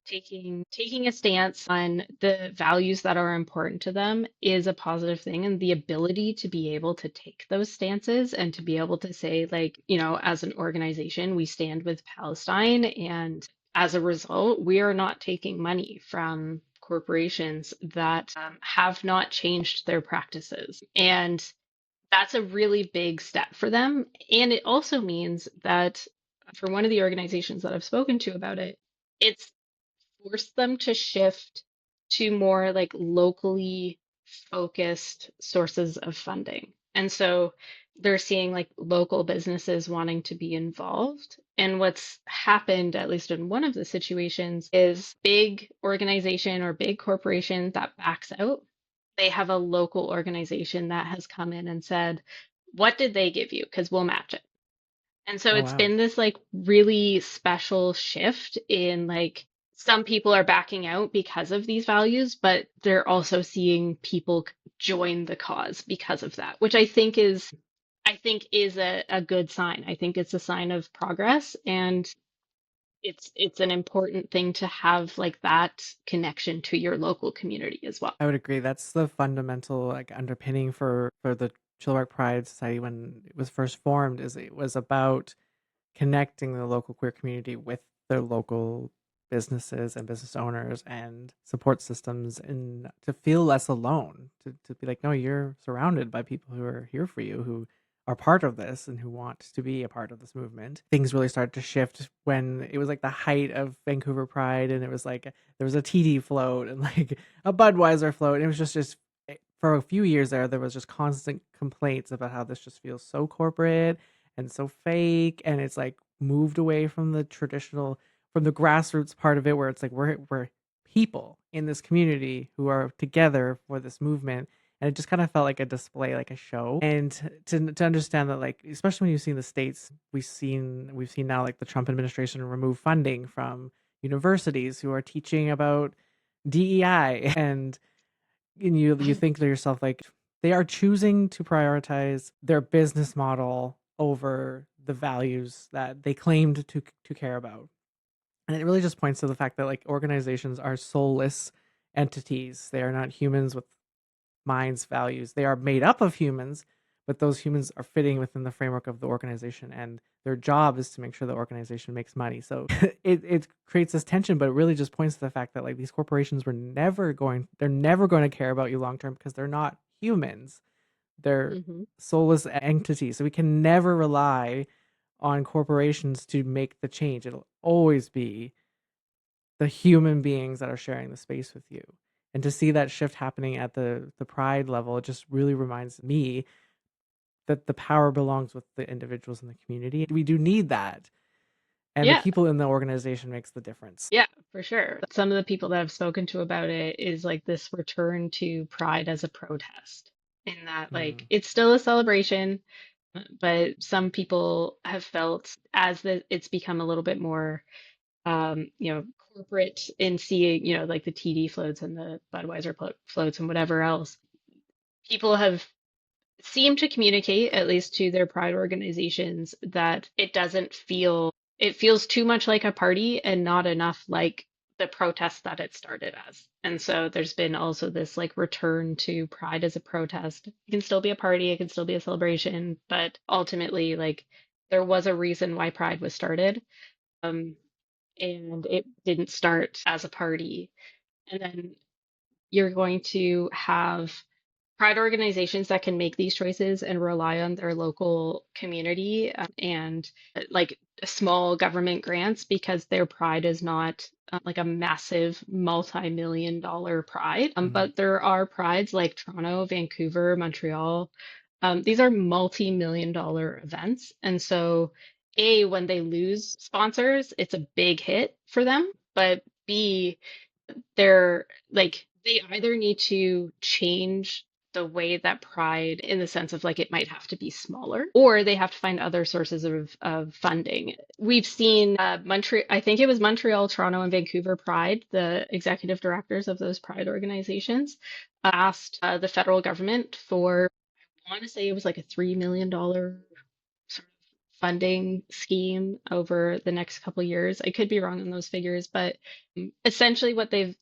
taking a stance on the values that are important to them is a positive thing, and the ability to be able to take those stances and to be able to say, like, as an organization, we stand with Palestine, and as a result, we are not taking money from corporations that have not changed their practices. And that's a really big step for them. And it also means that for one of the organizations that I've spoken to about it, it's force them to shift to more like locally focused sources of funding. And so they're seeing like local businesses wanting to be involved. And what's happened, at least in one of the situations, is big organization or big corporation that backs out. They have a local organization that has come in and said, what did they give you? Because we'll match it. And so Oh it's wow. been this like really special shift in like some people are backing out because of these values, but they're also seeing people join the cause because of that, which I think is a good sign. I think it's a sign of progress, and it's an important thing to have like that connection to your local community as well. I would agree. That's the fundamental like underpinning for the Chilliwack Pride Society when it was first formed. Is it was about connecting the local queer community with their local businesses and business owners and support systems, and to feel less alone, to be like, no, you're surrounded by people who are here for you, who are part of this and who want to be a part of this movement. Things really started to shift when it was like the height of Vancouver Pride, and it was like there was a TD float and like a Budweiser float, and it was just for a few years there was just constant complaints about how this just feels so corporate and so fake, and it's like moved away from the traditional, from the grassroots part of it, where it's like we're people in this community who are together for this movement. And it just kind of felt like a display, like a show. And to understand that, like, especially when you've seen the states, we've seen now like the Trump administration remove funding from universities who are teaching about DEI, and you think to yourself like they are choosing to prioritize their business model over the values that they claimed to care about. And it really just points to the fact that like organizations are soulless entities. They are not humans with minds, values. They are made up of humans, but those humans are fitting within the framework of the organization, and their job is to make sure the organization makes money. So it creates this tension, but it really just points to the fact that like these corporations they're never going to care about you long term because they're not humans. They're Hmm. soulless entities. So we can never rely on corporations to make the change. It'll always be the human beings that are sharing the space with you. And to see that shift happening at the pride level, it just really reminds me that the power belongs with the individuals in the community. We do need that. And the Yeah. people in the organization makes the difference. Yeah, for sure. Some of the people that I've spoken to about it is like this return to Pride as a protest, in that like Mm. it's still a celebration, but some people have felt as it's become a little bit more corporate in seeing, like the TD floats and the Budweiser floats and whatever else. People have seem to communicate, at least to their pride organizations, that it feels too much like a party and not enough like the protest that it started as. And so there's been also this like return to pride as a protest. It can still be a party, it can still be a celebration, but ultimately, like, there was a reason why pride was started. Um, and it didn't start as a party. And then you're going to have pride organizations that can make these choices and rely on their local community and like small government grants because their pride is not like a massive multi-million dollar pride. Mhm. But there are prides like Toronto, Vancouver, Montreal. These are multi-million dollar events. And so, A, when they lose sponsors, it's a big hit for them. But B, they're like they either need to change the way that pride in the sense of like it might have to be smaller or they have to find other sources of funding. We've seen Montreal, I think it was Montreal, Toronto, and Vancouver Pride, the executive directors of those pride organizations asked the federal government for, I want to say it was like a $3 million sort of funding scheme over the next couple years. I could be wrong on those figures, but essentially what they've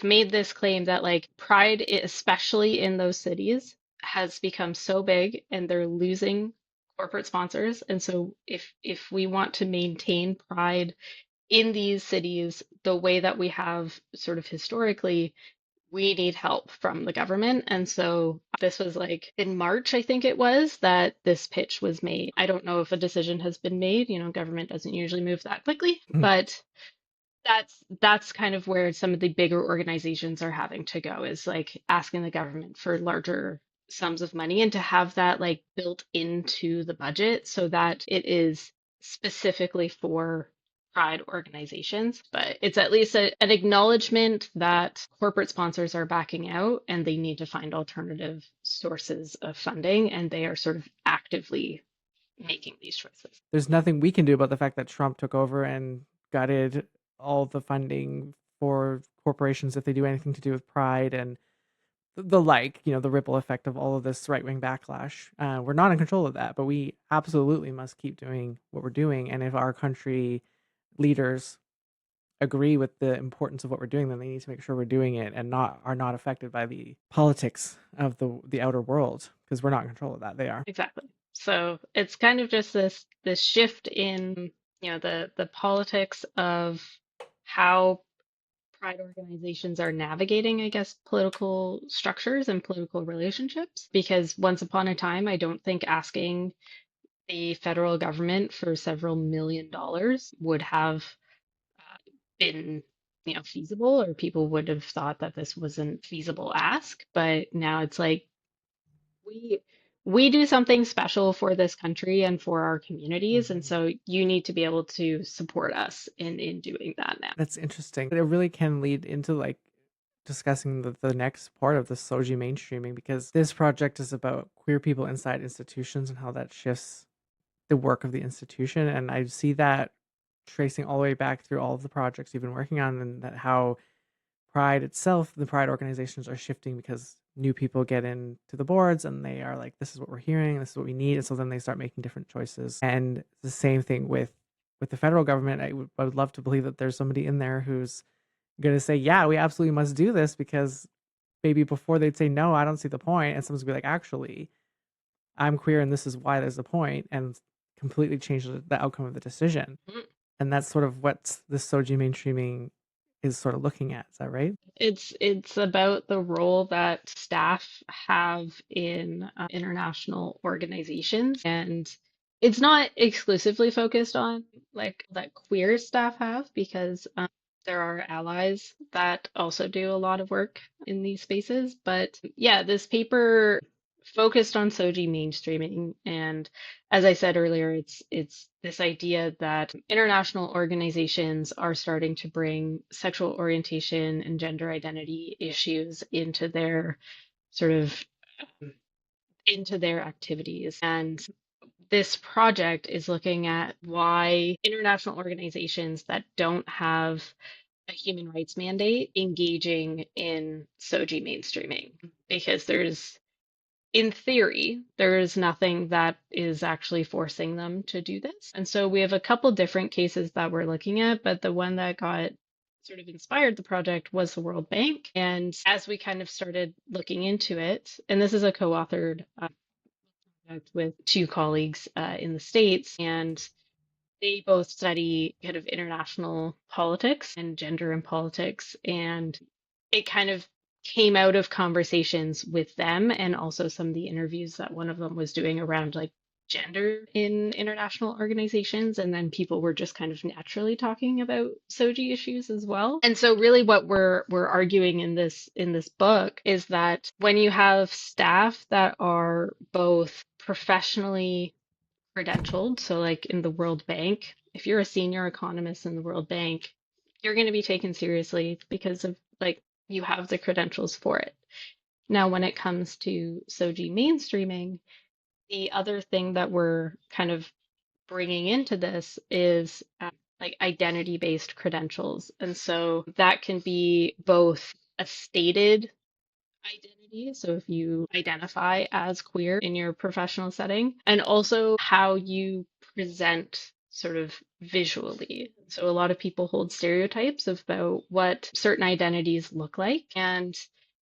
made this claim that like pride, especially in those cities, has become so big and they're losing corporate sponsors. And so if we want to maintain pride in these cities the way that we have sort of historically, we need help from the government. And so this was like in March, I think it was, that this pitch was made. I don't know if a decision has been made. You know, government doesn't usually move that quickly, but that's kind of where some of the bigger organizations are having to go is like asking the government for larger sums of money and to have that like built into the budget so that it is specifically for pride organizations. But it's at least an acknowledgement that corporate sponsors are backing out and they need to find alternative sources of funding, and they are sort of actively making these choices. There's nothing we can do about the fact that Trump took over and gutted all the funding for corporations if they do anything to do with pride and the like, the ripple effect of all of this right wing backlash. We're not in control of that, but we absolutely must keep doing what we're doing. And if our country leaders agree with the importance of what we're doing, then they need to make sure we're doing it and are not affected by the politics of the outer world because we're not in control of that. They are. Exactly. So it's kind of just this shift in, the politics of how pride organizations are navigating, I guess, political structures and political relationships. Because once upon a time, I don't think asking the federal government for several $1 million would have been, feasible, or people would have thought that this wasn't feasible ask. But now it's like we we do something special for this country and for our communities, and Mhm. so you need to be able to support us in doing that now. That's interesting. It really can lead into like discussing the next part of the Soji mainstreaming because this project is about queer people inside institutions and how that shifts the work of the institution. And I see that tracing all the way back through all of the projects you've been working on and that how Pride itself, the Pride organizations are shifting because new people get into the boards and they are like, this is what we're hearing, this is what we need. And so then they start making different choices. And the same thing with the federal government. I would love to believe that there's somebody in there who's going to say, yeah, we absolutely must do this because maybe before they'd say, no, I don't see the point. And someone's going to be like, actually, I'm queer and this is why there's a point, and completely change the outcome of the decision. Mhm. And that's sort of what this Soji mainstreaming is sort of looking at. Is that right? It's about the role that staff have in international organizations, and it's not exclusively focused on like that queer staff have, because there are allies that also do a lot of work in these spaces. But yeah, this paper focused on Soji mainstreaming, and as I said earlier, it's this idea that international organizations are starting to bring sexual orientation and gender identity issues into their sort of into their activities. And this project is looking at why international organizations that don't have a human rights mandate engaging in Soji mainstreaming, because in theory, there is nothing that is actually forcing them to do this. And so we have a couple different cases that we're looking at, but the one that got sort of inspired the project was the World Bank. And as we kind of started looking into it, and this is a co-authored project with two colleagues in the States, and they both study kind of international politics and gender and politics. And it kind of came out of conversations with them and also some of the interviews that one of them was doing around like gender in international organizations. And then people were just kind of naturally talking about soji issues as well. And so really what we're arguing in this book is that when you have staff that are both professionally credentialed, so like in the World Bank, if you're a senior economist in the World Bank, you're going to be taken seriously because of like you have the credentials for it. Now, when it comes to Soji mainstreaming, the other thing that we're kind of bringing into this is like identity-based credentials. And so that can be both a stated identity, so if you identify as queer in your professional setting, and also how you present sort of visually. So a lot of people hold stereotypes about what certain identities look like, and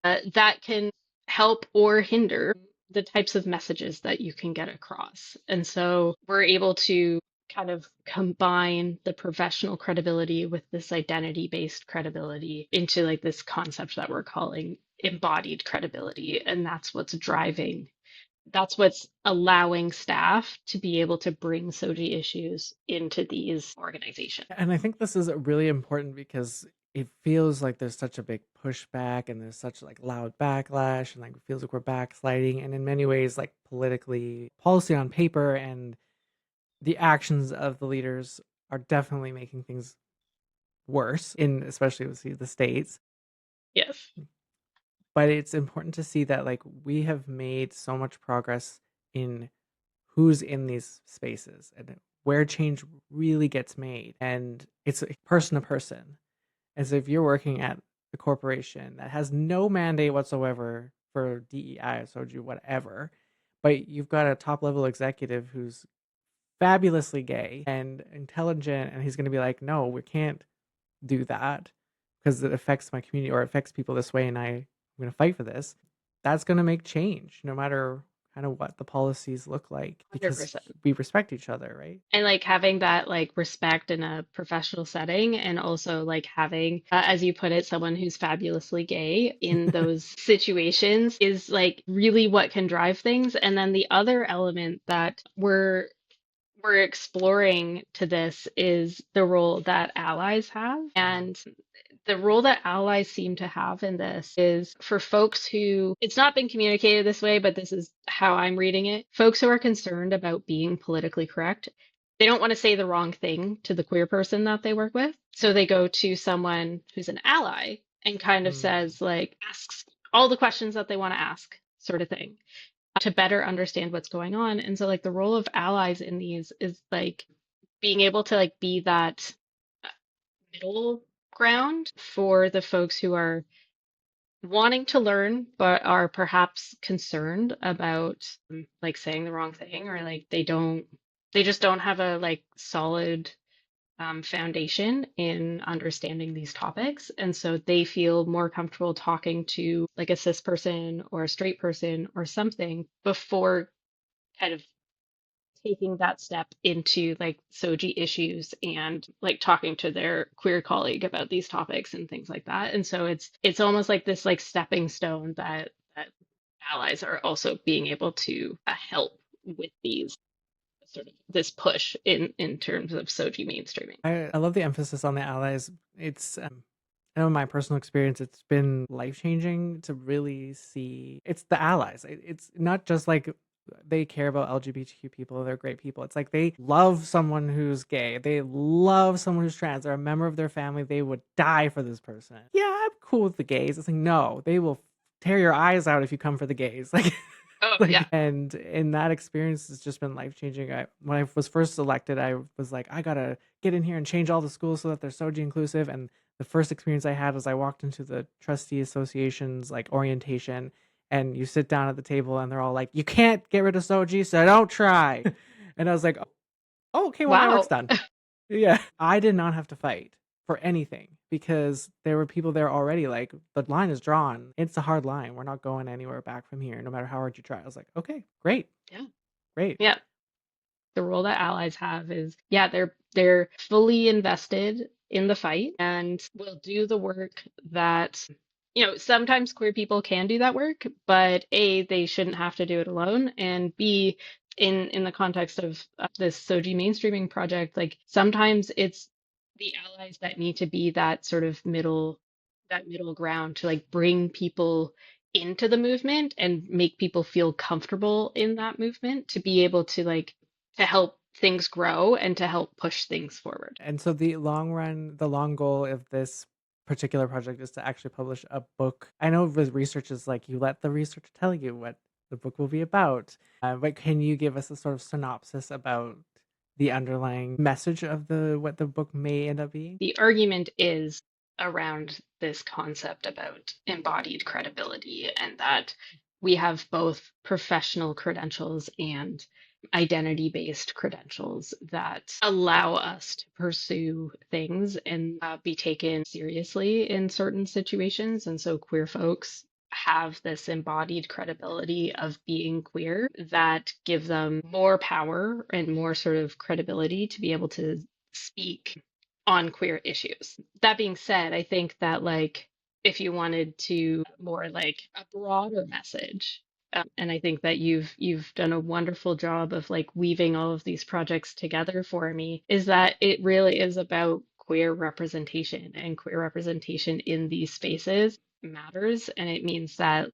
that can help or hinder the types of messages that you can get across. And so we're able to kind of combine the professional credibility with this identity based credibility into like this concept that we're calling embodied credibility. And that's what's allowing staff to be able to bring SOGI issues into these organizations. And I think this is really important because it feels like there's such a big pushback and there's such like loud backlash and like it feels like we're backsliding and in many ways like politically policy on paper and the actions of the leaders are definitely making things worse in especially with the states. Yes. But it's important to see that like we have made so much progress in who's in these spaces and where change really gets made, and it's person to person. As if you're working at a corporation that has no mandate whatsoever for DEI, SOGI, whatever, but you've got a top level executive who's fabulously gay and intelligent, and he's going to be like, no, we can't do that because it affects my community or it affects people this way, and I'm going to fight for this. That's going to make change no matter kind of what the policies look like because 100%. we respect each other, right? And like having that like respect in a professional setting, and also like having, as you put it, someone who's fabulously gay in those situations is like really what can drive things. And then the other element that we're exploring to this is the role that allies have. And the role that allies seem to have in this is for folks who, it's not been communicated this way, but this is how I'm reading it. Folks who are concerned about being politically correct, they don't want to say the wrong thing to the queer person that they work with. So they go to someone who's an ally and kind of Mm. says, like, asks all the questions that they want to ask, sort of thing, to better understand what's going on. And so, like, the role of allies in these is like being able to like be that middle ground for the folks who are wanting to learn but are perhaps concerned about like saying the wrong thing, or like they just don't have a like solid foundation in understanding these topics, and so they feel more comfortable talking to like a cis person or a straight person or something before kind of taking that step into like soji issues and like talking to their queer colleague about these topics and things like that. And so it's almost like this like stepping stone that allies are also being able to help with these sort of this push in terms of soji mainstreaming. I love the emphasis on the allies. It's I know in my personal experience, it's been life changing to really see it's the allies. It's not just like they care about LGBTQ people, they're great people. It's like they love someone who's gay, they love someone who's trans, they're a member of their family, they would die for this person. Yeah, I'm cool with the gays. It's like, no, they will tear your eyes out if you come for the gays. Like, Oh like, yeah. and in that experience, it's just been life changing. When I was first elected, I was like, I gotta get in here and change all the schools so that they're SOGI inclusive. And the first experience I had was I walked into the trustee association's like orientation, and you sit down at the table, and they're all like, "You can't get rid of SOGI, so don't try." And I was like, "Oh, okay, well my work's Wow. done." Yeah. I did not have to fight for anything because there were people there already like, "The line is drawn. It's a hard line. We're not going anywhere back from here, no matter how hard you try." I was like, "Okay, great, Yeah. great." Yeah. The role that allies have is, yeah, they're fully invested in the fight and will do the work that sometimes queer people can do that work, but A, they shouldn't have to do it alone, and B, in the context of this Soji mainstreaming project, like sometimes it's the allies that need to be that middle ground to like bring people into the movement and make people feel comfortable in that movement to be able to like to help things grow and to help push things forward. And so the long goal of this particular project is to actually publish a book. I know with research is like you let the researcher tell you what the book will be about. But can you give us a sort of synopsis about the underlying message of the what the book may end up being? The argument is around this concept about embodied credibility and that we have both professional credentials and identity based credentials that allow us to pursue things and be taken seriously in certain situations. And so queer folks have this embodied credibility of being queer that give them more power and more sort of credibility to be able to speak on queer issues. That being said, I think that like if you wanted to more like a broader message, and I think that you've done a wonderful job of like weaving all of these projects together for me, is that it really is about queer representation, and queer representation in these spaces matters, and it means that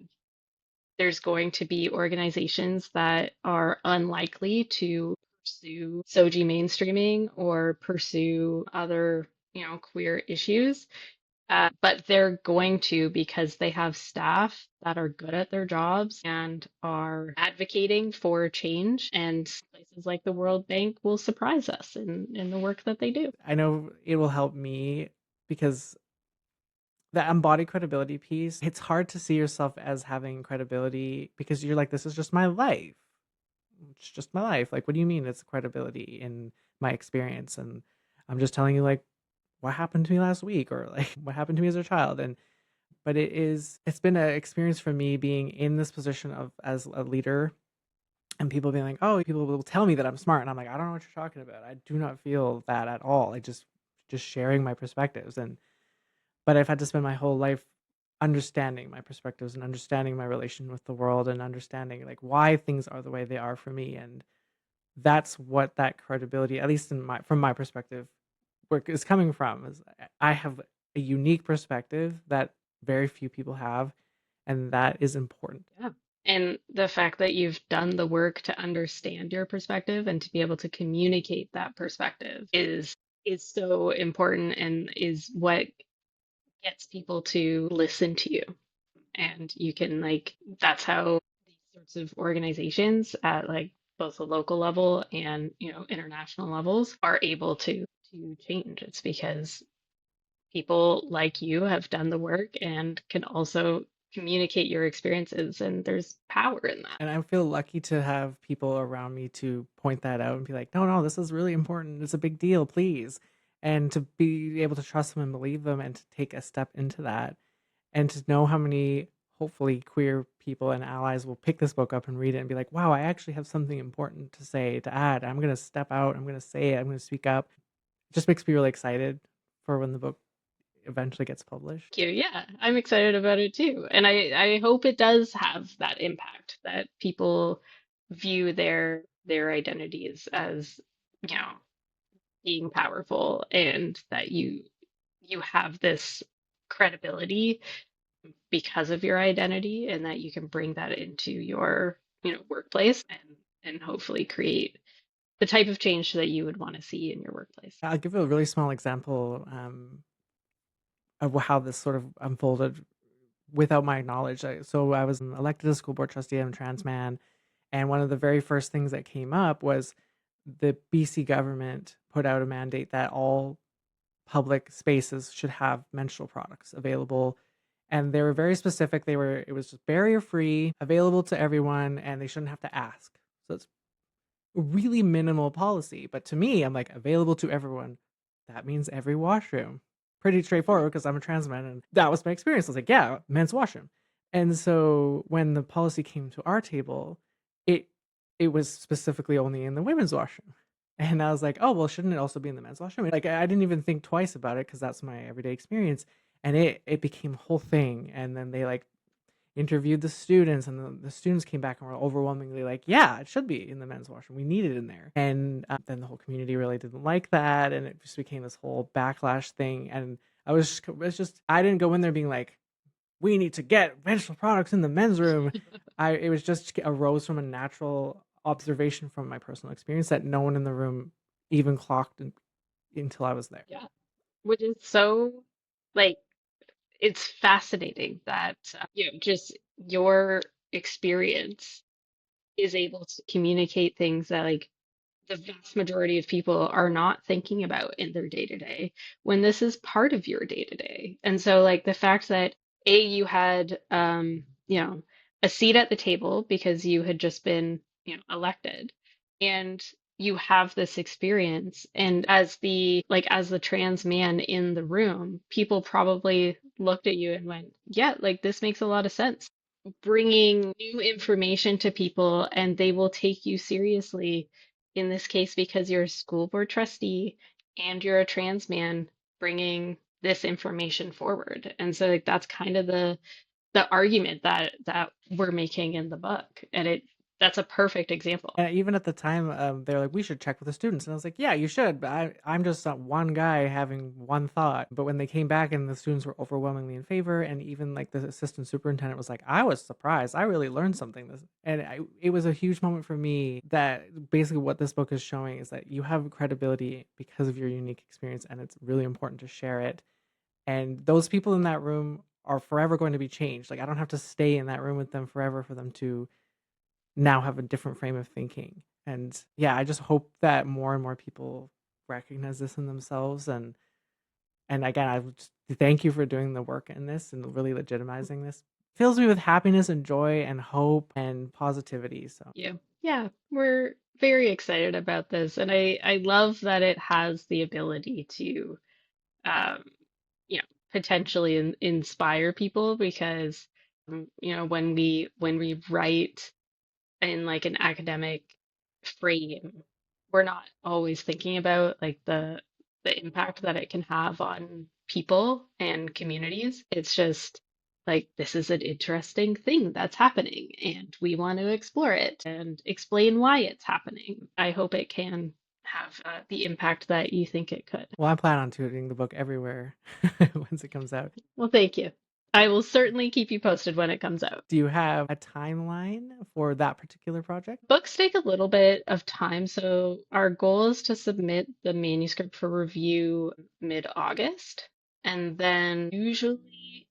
there's going to be organizations that are unlikely to pursue Soji mainstreaming or pursue other, queer issues. But they're going to because they have staff that are good at their jobs and are advocating for change. And places like the World Bank will surprise us in the work that they do. I know it will help me because the embodied credibility piece, it's hard to see yourself as having credibility because you're like, this is just my life. It's just my life. Like, what do you mean it's credibility in my experience? And I'm just telling you, like, what happened to me last week or like what happened to me as a child. And, but it's been an experience for me being in this position of as a leader and people being like, oh, people will tell me that I'm smart. And I'm like, I don't know what you're talking about. I do not feel that at all. I just sharing my perspectives. And, but I've had to spend my whole life understanding my perspectives and understanding my relation with the world and understanding like why things are the way they are for me. And that's what that credibility, at least in my from my perspective, work is coming from. Is I have a unique perspective that very few people have, and that is important. Yeah. And the fact that you've done the work to understand your perspective and to be able to communicate that perspective is so important and is what gets people to listen to you. And you can like that's how these sorts of organizations at like both the local level and international levels are able to change. It's because people like you have done the work and can also communicate your experiences, and there's power in that. And I feel lucky to have people around me to point that out and be like, no, no, this is really important. It's a big deal, please. And to be able to trust them and believe them and to take a step into that and to know how many hopefully queer people and allies will pick this book up and read it and be like, wow, I actually have something important to say, to add. I'm going to step out. I'm going to say it. I'm going to speak up. It just makes me really excited for when the book eventually gets published. Thank you. Yeah, I'm excited about it too. And I hope it does have that impact that people view their identities as, you know, being powerful and that you have this credibility because of your identity and that you can bring that into your, workplace and hopefully create the type of change that you would want to see in your workplace. I'll give you a really small example of how this sort of unfolded without my knowledge. So I was elected as school board trustee. I'm a trans man. And one of the very first things that came up was the BC government put out a mandate that all public spaces should have menstrual products available. And they were very specific. It was just barrier free, available to everyone, and they shouldn't have to ask. So it's really minimal policy. But to me, I'm like, available to everyone. That means every washroom. Pretty straightforward because I'm a trans man. And that was my experience. I was like, yeah, men's washroom. And so when the policy came to our table, it it was specifically only in the women's washroom. And I was like, oh, well, shouldn't it also be in the men's washroom? Like, I didn't even think twice about it because that's my everyday experience. And it became a whole thing. And then they like interviewed the students, and the students came back and were overwhelmingly like, yeah, it should be in the men's washroom, we need it in there. And then the whole community really didn't like that, and it just became this whole backlash thing. And I didn't go in there being like, we need to get menstrual products in the men's room. It was just arose from a natural observation from my personal experience that no one in the room even clocked until I was there. Yeah. Which is so like it's fascinating that just your experience is able to communicate things that like the vast majority of people are not thinking about in their day to day when this is part of your day to day. And so like the fact that you had a seat at the table because you had just been, elected, and you have this experience, and as the trans man in the room, people probably looked at you and went, yeah, like this makes a lot of sense. Bringing new information to people, and they will take you seriously in this case because you're a school board trustee and you're a trans man bringing this information forward. And so like that's kind of the argument that we're making in the book. And that's a perfect example. And even at the time, they're like, we should check with the students. And I was like, yeah, you should. But I'm just one guy having one thought. But when they came back and the students were overwhelmingly in favor, and even like the assistant superintendent was like, I was surprised. I really learned something. It was a huge moment for me that basically what this book is showing is that you have credibility because of your unique experience, and it's really important to share it. And those people in that room are forever going to be changed. Like, I don't have to stay in that room with them forever for them to now have a different frame of thinking. And yeah, I just hope that more and more people recognize this in themselves. And again, I would just thank you for doing the work in this and really legitimizing this. Fills me with happiness and joy and hope and positivity. So Yeah, we're very excited about this, and I love that it has the ability to um, potentially inspire people because when we write in like an academic frame, we're not always thinking about like the impact that it can have on people and communities. It's just like this is an interesting thing that's happening, and we want to explore it and explain why it's happening. I hope it can have the impact that you think it could. well, I plan on tutoring the book everywhere once it comes out. Well, thank you. I will certainly keep you posted when it comes out. Do you have a timeline for that particular project? Books take a little bit of time, so our goal is to submit the manuscript for review mid-August, and then usually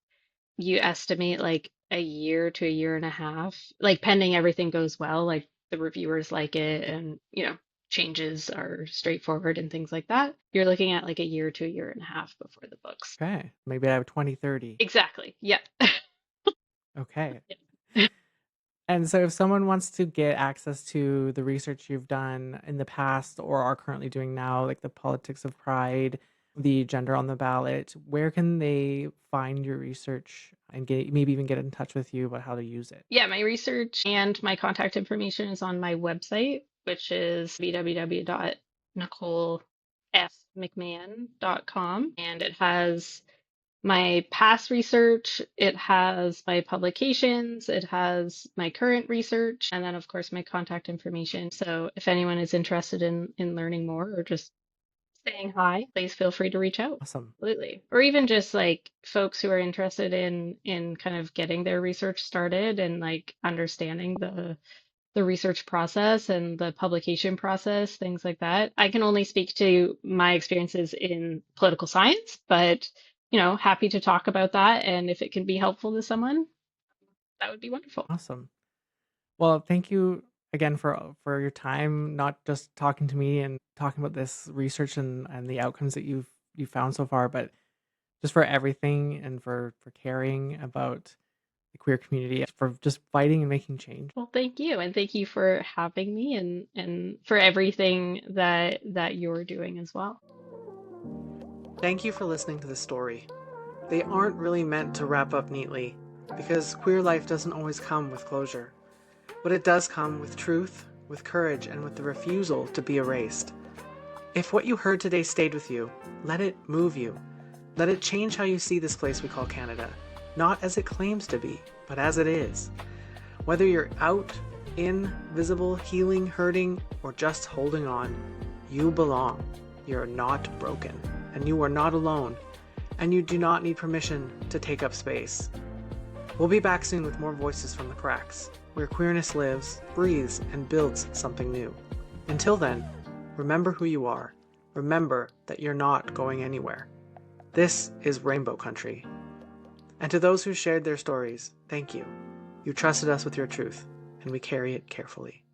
you estimate like a year to a year and a half, like pending everything goes well, like the reviewers like it and, changes are straightforward and things like that. You're looking at like a year to a year and a half before the books. Okay, maybe I have 2030. Exactly. Yeah. Okay. And so if someone wants to get access to the research you've done in the past or are currently doing now, like the politics of pride, the gender on the ballot, where can they find your research and maybe even get in touch with you about how to use it? Yeah, my research and my contact information is on my website, which is www.nicolefmcmahon.com. And it has my past research, it has my publications, it has my current research, and then, of course, my contact information. So if anyone is interested in learning more or just saying hi, please feel free to reach out. Awesome. Absolutely. Or even just like folks who are interested in kind of getting their research started and like understanding the research process and the publication process, things like that. I can only speak to my experiences in political science, but happy to talk about that. And if it can be helpful to someone, that would be wonderful. Awesome. Well, thank you again for your time, not just talking to me and talking about this research and the outcomes that you've found so far, but just for everything and for caring about the queer community, for just fighting and making change. Well, thank you. And thank you for having me and for everything that you're doing as well. Thank you for listening to this story. They aren't really meant to wrap up neatly, because queer life doesn't always come with closure. But it does come with truth, with courage, and with the refusal to be erased. If what you heard today stayed with you, let it move you. Let it change how you see this place we call Canada, not as it claims to be, but as it is. Whether you're out, in, visible, healing, hurting, or just holding on, you belong. You're not broken, and you are not alone, and you do not need permission to take up space. We'll be back soon with more voices from the cracks, where queerness lives, breathes, and builds something new. Until then, remember who you are. Remember that you're not going anywhere. This is Rainbow Country. And to those who shared their stories, thank you. You trusted us with your truth, and we carry it carefully.